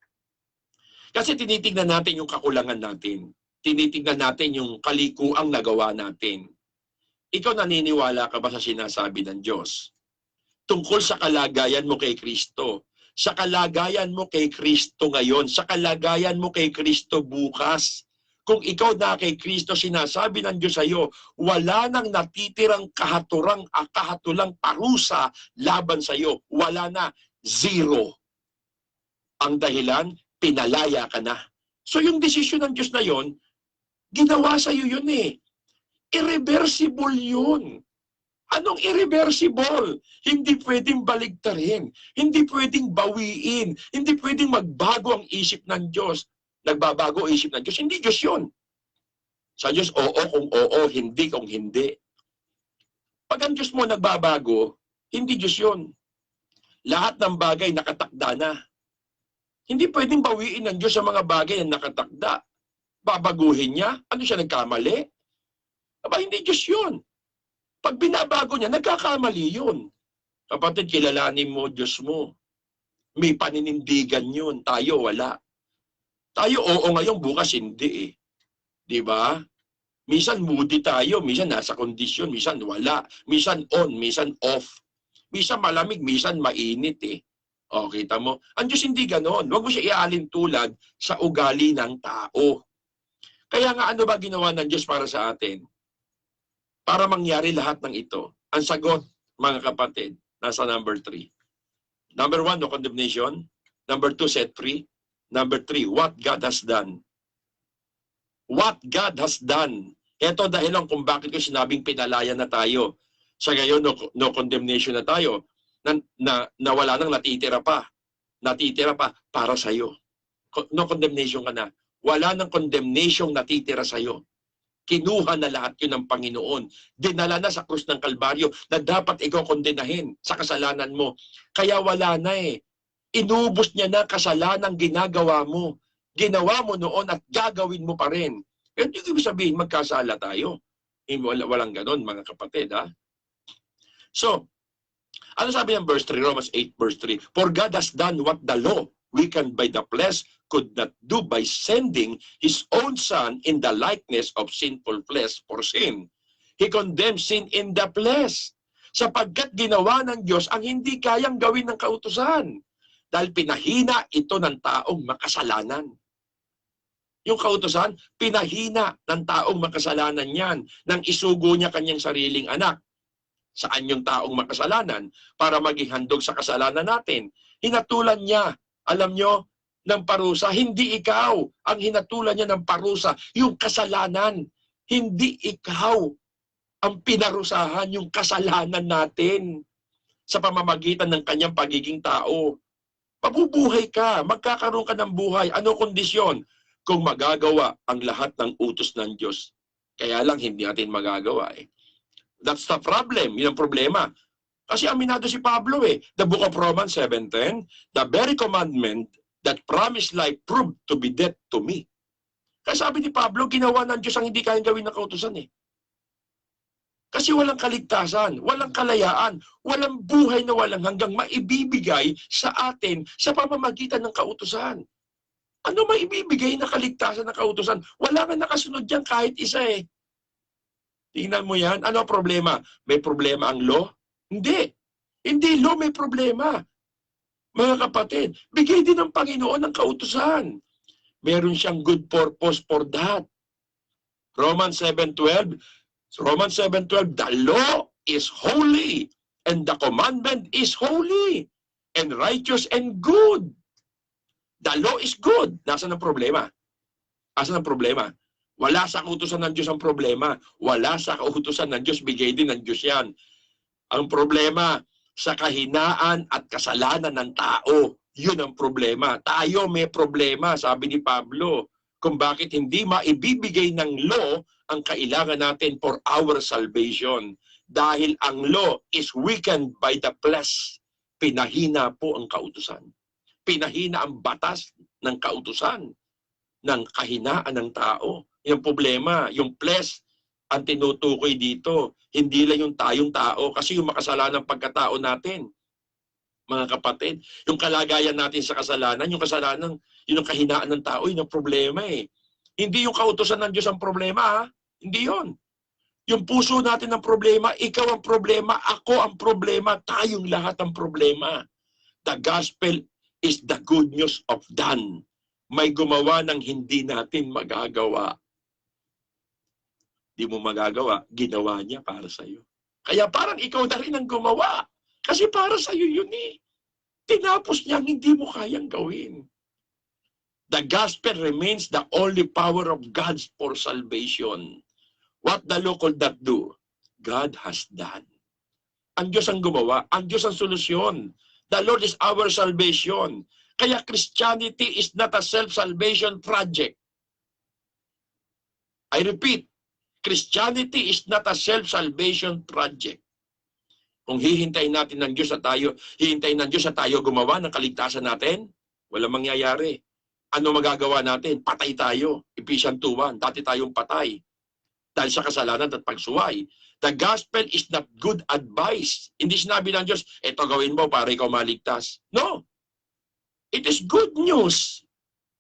Kasi tinitignan natin yung kakulangan natin. Tinitignan natin yung kalikuang nagawa natin. Ikaw naniniwala ka ba sa sinasabi ng Diyos? Tungkol sa kalagayan mo kay Kristo. Sa kalagayan mo kay Kristo ngayon. Sa kalagayan mo kay Kristo bukas. Kung ikaw na kay Kristo, sinasabi ng Diyos sa iyo, wala nang natitirang kahatulang parusa laban sa iyo. Wala na. Zero. Ang dahilan, pinalaya ka na. So yung desisyon ng Diyos na yon, ginawa sa iyo yun eh. Irreversible yun. Anong irreversible? Hindi pwedeng baligtarin. Hindi pwedeng bawiin. Hindi pwedeng magbago ang isip ng Diyos. Nagbabago ang isip ng Diyos. Hindi Diyos yun. Sa Diyos, oo kung oo, hindi kung hindi. Pag ang Diyos mo nagbabago, hindi Diyos yun. Lahat ng bagay nakatakda na. Hindi pwedeng bawiin ng Diyos sa mga bagay na nakatakda. Babaguhin niya? Ano siya, nagkamali? Aba, hindi Diyos yun. Pag binabago niya, nagkakamali yun. Kapatid, kilalanin mo Diyos mo. May paninindigan yun. Tayo, wala. Tayo, oo ngayon, bukas hindi eh. Di ba? Minsan moody tayo, minsan nasa kondisyon, minsan wala. Minsan on, minsan off. Minsan malamig, minsan mainit eh. O, kita mo? Ang Diyos hindi ganon. Huwag mo siya ialin tulad sa ugali ng tao. Kaya nga, ano ba ginawa ng Diyos para sa atin? Para mangyari lahat ng ito. Ang sagot, mga kapatid, nasa number 3. Number 1, no condemnation. Number 2, set free. Number 3, what God has done. What God has done. Ito dahilan kung bakit ko sinabing pinalaya na tayo. Sa ngayon, no condemnation na tayo. Na wala nang natitira pa. Natitira pa para sa'yo. No condemnation ka na. Wala nang condemnation natitira sa'yo. Kinuha na lahat yun ng Panginoon. Dinala na sa krus ng Kalbaryo na dapat ikaw kondenahin sa kasalanan mo. Kaya wala na eh. Inubos niya na kasalanan ginagawa mo. Ginawa mo noon at gagawin mo pa rin. Kaya hindi ko sabihin magkasala tayo. Walang ganon, mga kapatid. Ha? So, ano sabi ng verse 3? Romans 8 verse 3. For God has done what the law, weakened by the flesh, could not do by sending His own Son in the likeness of sinful flesh for sin. He condemned sin in the flesh. Sapagkat ginawa ng Diyos ang hindi kayang gawin ng kautusan. Dahil pinahina ito ng taong makasalanan. Yung kautusan, pinahina ng taong makasalanan yan nang isugo niya kanyang sariling anak. Saan yung taong makasalanan? Para maging handog sa kasalanan natin. Hinatulan niya, alam nyo, ng parusa. Hindi ikaw ang hinatulan niya ng parusa. Yung kasalanan. Hindi ikaw ang pinarusahan yung kasalanan natin sa pamamagitan ng kanyang pagiging tao. Mabubuhay ka. Magkakaroon ka ng buhay. Ano kondisyon? Kung magagawa ang lahat ng utos ng Diyos. Kaya lang hindi natin magagawa eh. That's the problem. Yun ang problema. Kasi aminado si Pablo eh. The book of Romans 7:10, the very commandment that promised life proved to be death to me. Kasi sabi ni Pablo, ginawa ng Diyos ang hindi kayang gawin ng kautusan eh. Kasi walang kaligtasan, walang kalayaan, walang buhay na walang hanggang maibibigay sa atin sa pamamagitan ng kautusan. Ano maibibigay na kaligtasan ng kautusan? Wala nga nakasunod dyan kahit isa eh. Tingnan mo yan. Ano ang problema? May problema ang law? Hindi. Hindi law may problema. Mga kapatid, bigay din ng Panginoon ng kautusan. Meron siyang good purpose for that. Romans 7:12, the law is holy and the commandment is holy and righteous and good. The law is good. Nasaan ang problema? Nasaan ang problema? Wala sa kautusan ng Diyos ang problema. Wala sa kautusan ng Diyos, bigay din ng Diyos yan. Ang problema, sa kahinaan at kasalanan ng tao. Yun ang problema. Tayo may problema, sabi ni Pablo, kung bakit hindi maibibigay ng law ang kailangan natin for our salvation. Dahil ang law is weakened by the flesh. Pinahina po ang kautusan. pinahina ang batas ng kautusan, ng kahinaan ng tao. Yung problema, yung flesh, ang tinutukoy dito, hindi lang yung tayong tao, kasi yung makasalanang pagkatao natin, mga kapatid, yung kalagayan natin sa kasalanan, yung kasalanan, yun ang kahinaan ng tao, yun ang problema eh. Hindi yung kautusan ng Diyos ang problema, ha? Hindi yon. Yung puso natin ang problema, ikaw ang problema, ako ang problema, tayong lahat ang problema. The gospel is the good news of done. May gumawa ng hindi natin magagawa. Di mo magagawa, ginawa niya para sa'yo. Kaya parang ikaw na rin ang gumawa. Kasi para sa'yo yun eh. Tinapos niya hindi mo kayang gawin. The gospel remains the only power of God for salvation. What the law could not do, God has done. Ang Diyos ang gumawa, ang Diyos ang solusyon. The Lord is our salvation. Kaya Christianity is not a self-salvation project. I repeat, Christianity is not a self-salvation project. Kung hihintayin natin ng Diyos na tayo, hihintayin ng Diyos na tayo gumawa ng kaligtasan natin, walang mangyayari. Ano magagawa natin? Patay tayo. Ephesians 2:1, dati tayong patay dahil sa kasalanan at pagsuway. The gospel is not good advice. Hindi sinabi ng Diyos, ito gawin mo para ikaw maligtas. No. It is good news.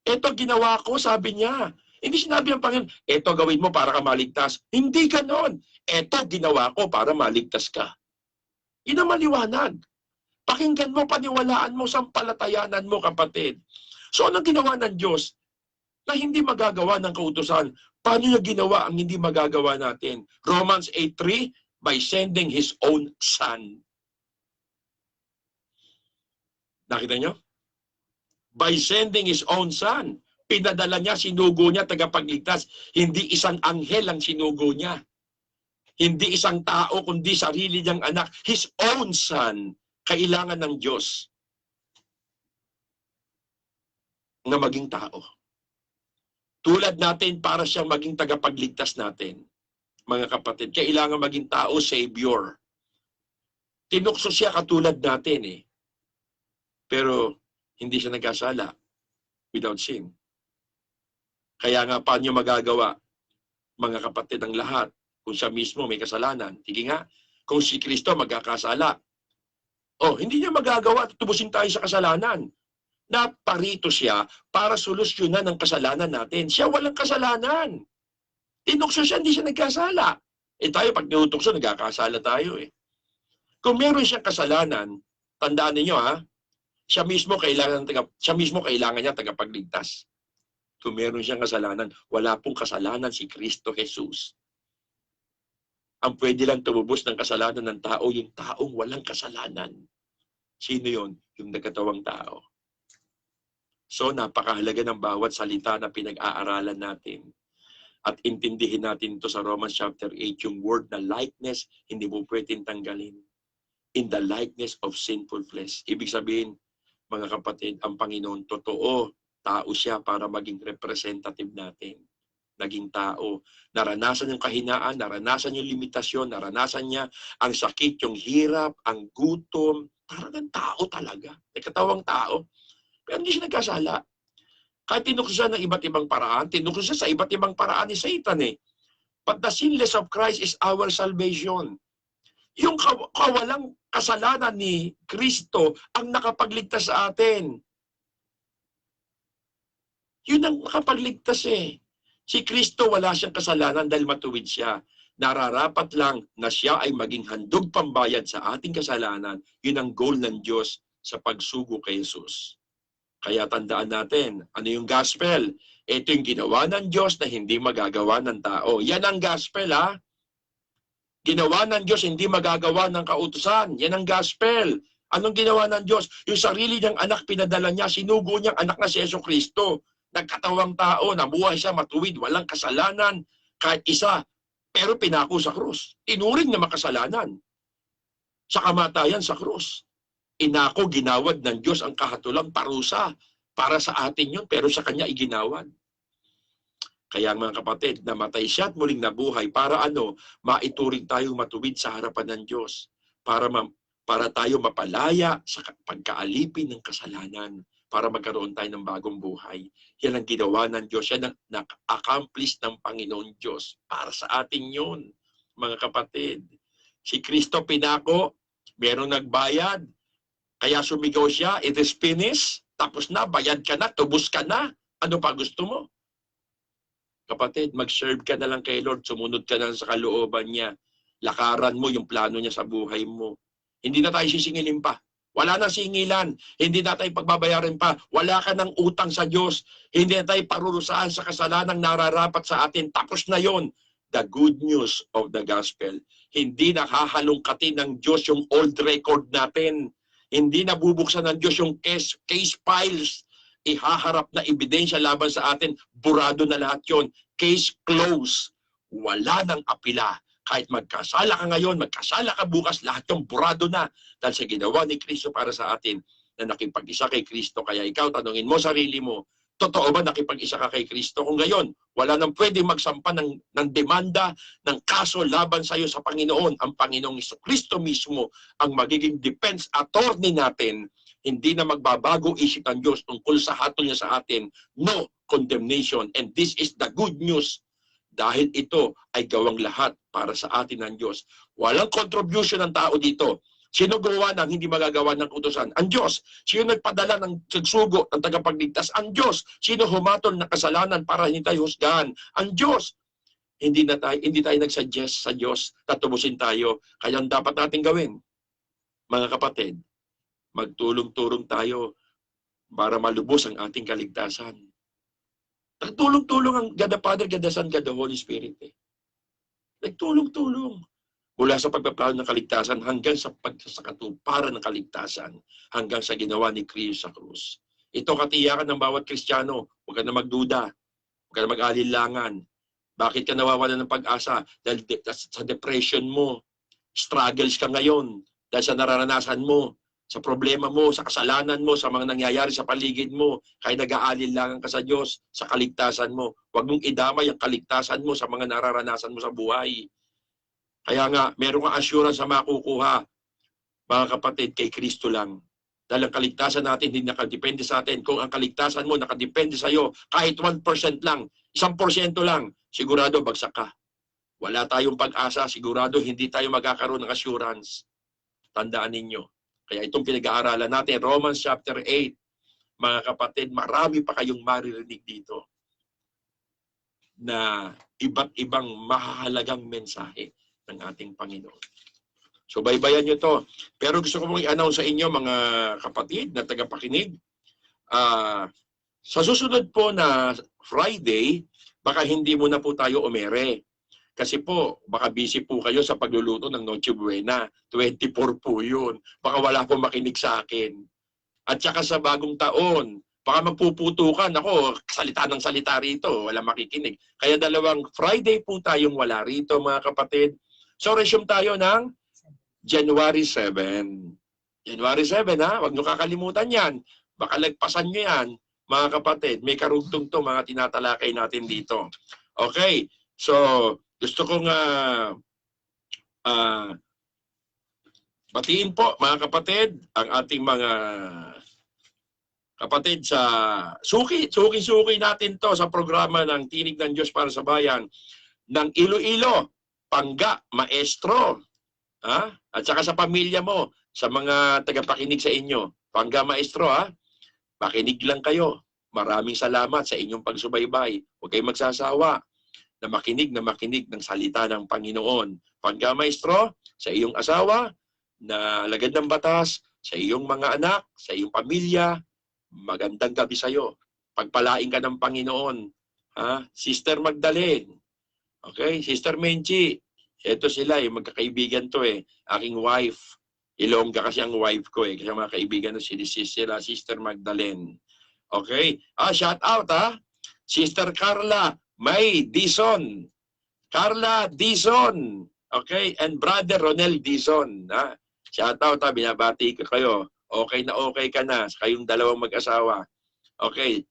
Ito ginawa ko, sabi niya. Hindi sinabi ng Panginoon, ito gawin mo para ka maligtas. Hindi ganon. Ito ginawa ko para maligtas ka. Yun ang maliwanag. Pakinggan mo, paniwalaan mo, sampalatayanan mo, kapatid. So, anong ginawa ng Diyos na hindi magagawa ng kautusan? Paano niya ginawa ang hindi magagawa natin? Romans 8:3, by sending His own Son. Nakita niyo? By sending His own Son. Pinadala niya, sinugo niya, tagapagligtas. Hindi isang anghel ang sinugo niya. Hindi isang tao, kundi sarili niyang anak. His own Son. Kailangan ng Diyos na maging tao. Tulad natin para siyang maging tagapagligtas natin. Mga kapatid, kailangan maging tao, Savior. Tinukso siya katulad natin eh. Pero hindi siya nagkasala without sin. Kaya nga paano magagawa, mga kapatid, ang lahat kung siya mismo may kasalanan? Sige nga, kung si Kristo magkakasala, hindi niya magagawa, tubusin tayo sa kasalanan. Naparito siya para solusyonan ang kasalanan natin. Siya walang kasalanan. Tinukso siya, hindi siya nagkasala. Tayo, pag tinutukso, nagkakasala tayo eh. Kung meron siyang kasalanan, tandaan niyo ha, siya mismo kailangan niya tagapagligtas. Kung meron siyang kasalanan, wala pong kasalanan si Kristo Jesus. Ang pwede lang tumubos ng kasalanan ng tao, yung taong walang kasalanan. Sino yon? Yung nagkatawang tao. So, napakahalaga ng bawat salita na pinag-aaralan natin. At intindihin natin ito sa Romans chapter 8, yung word na likeness, hindi mo pwedeng tanggalin. In the likeness of sinful flesh. Ibig sabihin, mga kapatid, ang Panginoon, totoo, tao siya para maging representative natin. Naging tao. Naranasan yung kahinaan, naranasan yung limitasyon, naranasan niya ang sakit, yung hirap, ang gutom. Parang ang tao talaga. Nagkatawang tao. Pero hindi siya nagkasala. Kahit tinukso siya ng iba't ibang paraan, tinukso siya sa iba't ibang paraan ni Satan eh. But the sinless of Christ is our salvation. Yung kawalang kasalanan ni Kristo ang nakapagligtas sa atin. Yun ang nakapagligtas eh. Si Kristo wala siyang kasalanan dahil matuwid siya. Nararapat lang na siya ay maging handog pambayad sa ating kasalanan. Yun ang goal ng Diyos sa pagsugo kay Jesus. Kaya tandaan natin, ano yung gospel? Ito yung ginawa ng Diyos na hindi magagawa ng tao. Yan ang gospel ha. Ginawa ng Diyos, hindi magagawa ng kautusan. Yan ang gospel. Anong ginawa ng Diyos? Yung sarili niyang anak pinadala niya, sinugo niyang anak na si Jesucristo. Nagkatawang tao, nabuhay siya matuwid, walang kasalanan, kahit isa. Pero pinako sa krus. Tinuring na makasalanan. Sa kamatayan sa krus. Inako, ginawad ng Diyos ang kahatulang parusa. Para sa atin yun, pero sa kanya iginawad. Kaya mga kapatid, namatay siya at muling nabuhay para maituring tayong matuwid sa harapan ng Diyos. Para tayo mapalaya sa pagkaalipin ng kasalanan. para magkaroon tayo ng bagong buhay. Yan ang ginawa ng Diyos. Yan ang na-accomplish ng Panginoon Diyos. Para sa atin yun, mga kapatid. Si Kristo pinako, merong nagbayad, kaya sumigaw siya, it is finished, tapos na, bayad ka na, tubos ka na. Ano pa gusto mo? Kapatid, mag-serve ka na lang kay Lord, sumunod ka na sa kalooban niya. Lakaran mo yung plano niya sa buhay mo. Hindi na tayo sisingilin pa. Wala nang singilan. Hindi na tayo pagbabayarin pa. Wala ka ng utang sa Diyos. Hindi na tayo parurusahan sa kasalanang nararapat sa atin. Tapos na yon. The good news of the gospel. Hindi nakahalungkatin ng Diyos yung old record natin. Hindi nabubuksan ng Diyos yung case files. Ihaharap na ebidensya laban sa atin. Burado na lahat yon. Case closed. Wala nang apila. Kahit magkasala ka ngayon, magkasala ka bukas, lahat yung burado na. Dahil sa ginawa ni Kristo para sa atin na nakipag-isa kay Kristo. Kaya ikaw, tanungin mo sarili mo, totoo ba nakipag-isa ka kay Kristo? Kung ngayon, wala nang pwede magsampa ng demanda, ng kaso laban sa iyo sa Panginoon. Ang Panginoong Kristo mismo ang magiging defense attorney natin. Hindi na magbabago isip ng Diyos tungkol sa hatol niya sa atin. No condemnation. And this is the good news. Dahil ito ay gawang lahat para sa atin ng Diyos. Walang contribution ng tao dito. Sino gumawa ng hindi magagawa ng utusan? Ang Diyos. Sino nagpadala ng nagsugo ng tagapagligtas? Ang Diyos. Sino humatol ng kasalanan para hindi tayo husgahan? Ang Diyos. Hindi tayo nagsuggest sa Diyos na tubusin tayo. Kaya ang dapat natin gawin, mga kapatid, magtulong-tulong tayo para malubos ang ating kaligtasan. Nagtulong-tulong ang God the Father, God the Son, God the Holy Spirit. Nagtulong-tulong. Mula sa pagpaplano ng kaligtasan hanggang sa katuparan ng kaligtasan, hanggang sa ginawa ni Kristo sa krus. Ito katiyakan ng bawat Kristiyano. Huwag ka na magduda. Huwag ka na mag-alinlangan. Bakit ka nawawalan ng pag-asa? Dahil sa depression mo, struggles ka ngayon. Dahil sa nararanasan mo, sa problema mo, sa kasalanan mo, sa mga nangyayari sa paligid mo, kaya nag-aalinlangan ka sa Diyos, sa kaligtasan mo. Huwag mong idamay ang kaligtasan mo sa mga nararanasan mo sa buhay. Kaya nga, meron kang assurance na makukuha, mga kapatid, kay Kristo lang. Dahil ang kaligtasan natin hindi nakadepende sa atin. Kung ang kaligtasan mo nakadepende sa iyo, kahit 1% lang, 1% lang, sigurado bagsak ka. Wala tayong pag-asa, sigurado hindi tayo magkakaroon ng assurance. Tandaan ninyo. Kaya itong pinag-aaralan natin, Romans chapter 8, mga kapatid, marami pa kayong maririnig dito na iba't ibang mahalagang mensahe ng ating Panginoon. So, baybayan nyo to. Pero gusto ko mong i-announce sa inyo, mga kapatid na tagapakinig, sa susunod po na Friday, baka hindi muna po tayo umere. Kasi po, baka busy po kayo sa pagluluto ng Noche Buena. 24 po yun. Baka wala po makinig sa akin. At saka sa bagong taon, baka magpuputukan ako, salita ng salita rito, wala makikinig. Kaya dalawang Friday po tayong wala rito, mga kapatid. So, resume tayo ng January 7. January 7, ha? Huwag nyo kakalimutan yan. Baka lagpasan nyo yan, mga kapatid. May karugtong to, mga tinatalakay natin dito. Okay, so gusto kong batiin po, mga kapatid, ang ating mga kapatid sa suki natin to sa programa ng Tinig ng Diyos para sa Bayan ng Iloilo, Pangga, Maestro, ha? At saka sa pamilya mo, sa mga tagapakinig sa inyo, Pangga, Maestro, ha? Makinig lang kayo. Maraming salamat sa inyong pagsubaybay. Huwag kayong magsasawa na makinig ng salita ng Panginoon. Pangga, Maestro, sa iyong asawa, na alagad ng batas, sa iyong mga anak, sa iyong pamilya, magandang gabi sa iyo. Pagpalain ka ng Panginoon. Ha? Sister Magdalene, okay? Sister Menchi, ito sila, magkakaibigan to aking wife. Ilongga kasi ang wife ko kasi mga kaibigan na sila, Sister Magdalene. Okay? Shout out Sister Carla May Dizon. Carla Dizon. Okay? And Brother Ronel Dizon. Shout out binabati ko kayo. Okay na okay ka na sa kayong dalawang mag-asawa. Okay.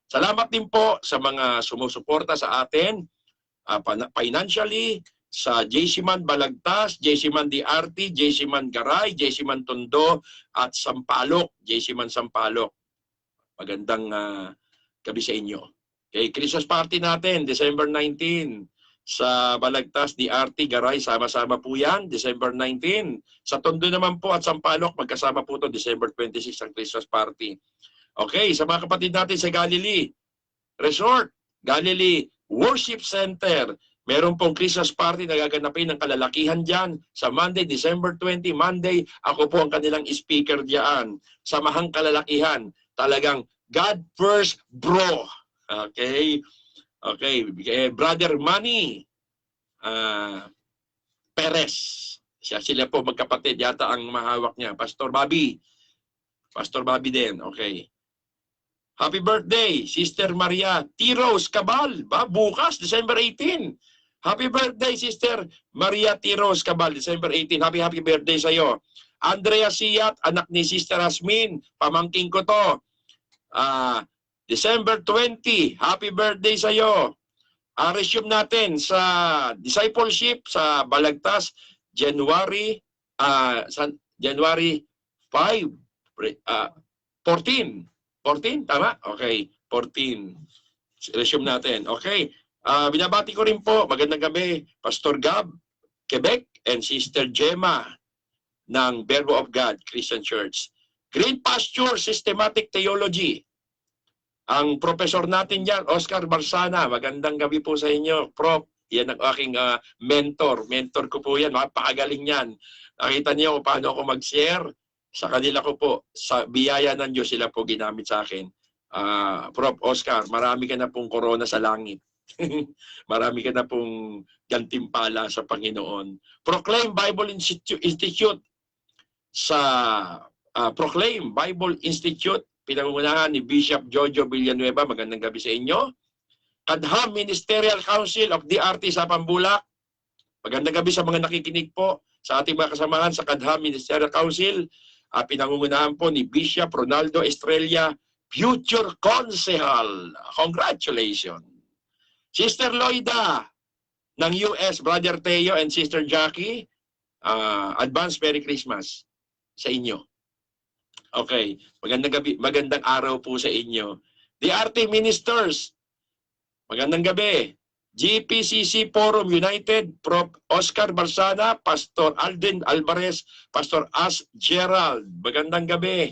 Salamat din po sa mga sumusuporta sa atin financially, sa JC Man Balagtas, JC Man DRT, JC Man Garay, JC Man Tondo, at Sampalok, JC Man Sampalok. Magandang gabi sa inyo. Okay, Christmas party natin, December 19. Sa Balagtas, DRT, Garay, sama-sama po yan, December 19. Sa Tondo naman po at Sampaloc, magkasama po ito, December 26 ang Christmas party. Okay, sa mga kapatid natin sa Galilee Resort, Galilee Worship Center, meron pong Christmas party na gaganapin ng kalalakihan dyan sa Monday, December 20, Monday. Ako po ang kanilang speaker dyan. Samahang kalalakihan. Talagang God first, bro. Okay? Okay. Brother Manny Perez. Sila po magkapatid. Yata ang mahawak niya. Pastor Bobby. Pastor Bobby din. Okay. Happy birthday, Sister Maria Tiros Cabal. Bukas, December 18. Happy birthday, Sister Maria Tiros Cabal, December 18. Happy birthday sa iyo. Andrea Siat, anak ni Sister Asmin. Pamangking ko to. December 20. Happy birthday sa iyo. Resume natin sa discipleship sa Balagtas, January 5, 14. 14, tama? Okay, 14. Resume natin. Okay. Binabati ko rin po, magandang gabi, Pastor Gab, Quebec, and Sister Gemma ng Verbo of God Christian Church. Green Pasture Systematic Theology. Ang professor natin dyan, Oscar Barsana, magandang gabi po sa inyo, Prof. Yan ang aking mentor. Mentor ko po yan, mapakagaling yan. Nakita niyo paano ako mag-share. Sa kanila ko po, sa biyaya ng Diyos sila po ginamit sa akin. Prof. Oscar, marami ka na pong corona sa langit. Marami ka na pong gantimpala sa Panginoon. Proclaim Bible Institute sa Proclaim Bible Institute, pinangungunahan ni Bishop Jojo Villanueva. Magandang gabi sa inyo. Kadham Ministerial Council of DRT sa Pambulak. Magandang gabi sa mga nakikinig po sa ating mga kasamahan sa Kadham Ministerial Council. Pinangungunahan po ni Bishop Ronaldo Estrella, future Consehal. Congratulations. Sister Loida ng US, Brother Teo and Sister Jackie, advance Merry Christmas sa inyo. Okay, magandang gabi, magandang araw po sa inyo. DRT Ministers, magandang gabi. GPCC Forum United, Prof. Oscar Barsana, Pastor Alden Alvarez, Pastor As Gerald. Magandang gabi.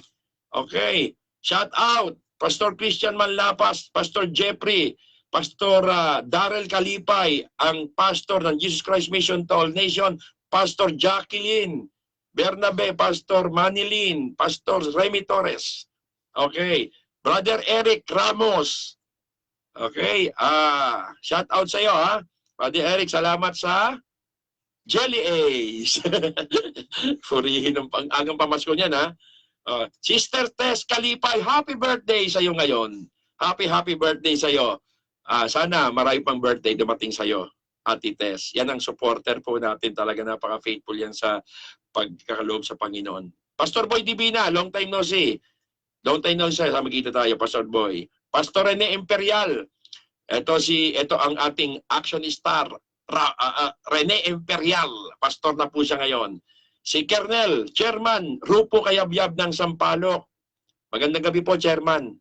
Okay. Shout out, Pastor Christian Manlapas, Pastor Jeffrey, Pastor Darrell Kalipay, ang pastor ng Jesus Christ Mission to All Nation, Pastor Jacqueline Bernabe, Pastor Manilin, Pastor Remy Torres. Okay. Brother Eric Ramos. Okay, shout out sa iyo ha. Brother Eric, salamat sa Jelly Ace. Purihin ng agang pamasko niyan ha. Sister Tess Kalipay, happy birthday sa iyo ngayon. Happy birthday sa iyo. Sana marami pang birthday dumating sa iyo, Ate Tess. Yan ang supporter po natin, talaga napaka-faithful yan sa pagkakaloob sa Panginoon. Pastor Boy Divina, long time no see. Long time no see, magkita tayo, Pastor Boy. Pastor Rene Imperial. Ito ang ating action star, Rene Imperial. Pastor na po siya ngayon. Si Kernel, Chairman, Rupo Kayabyab ng Sampaloc. Magandang gabi po, Chairman.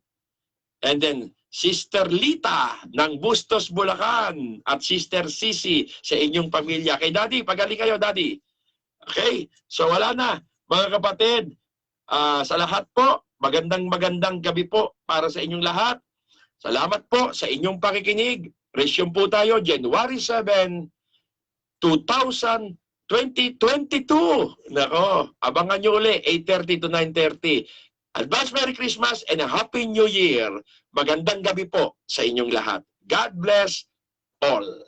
And then, Sister Lita ng Bustos, Bulacan. At Sister Sisi sa inyong pamilya. Kay Daddy, pagaling kayo, Daddy. Okay, so wala na. Mga kapatid, sa lahat po, magandang gabi po para sa inyong lahat. Salamat po sa inyong pakikinig. Resume po tayo January 7, 2022. Nako, abangan nyo uli 8:30 to 9:30. Advance Merry Christmas and a Happy New Year. Magandang gabi po sa inyong lahat. God bless all.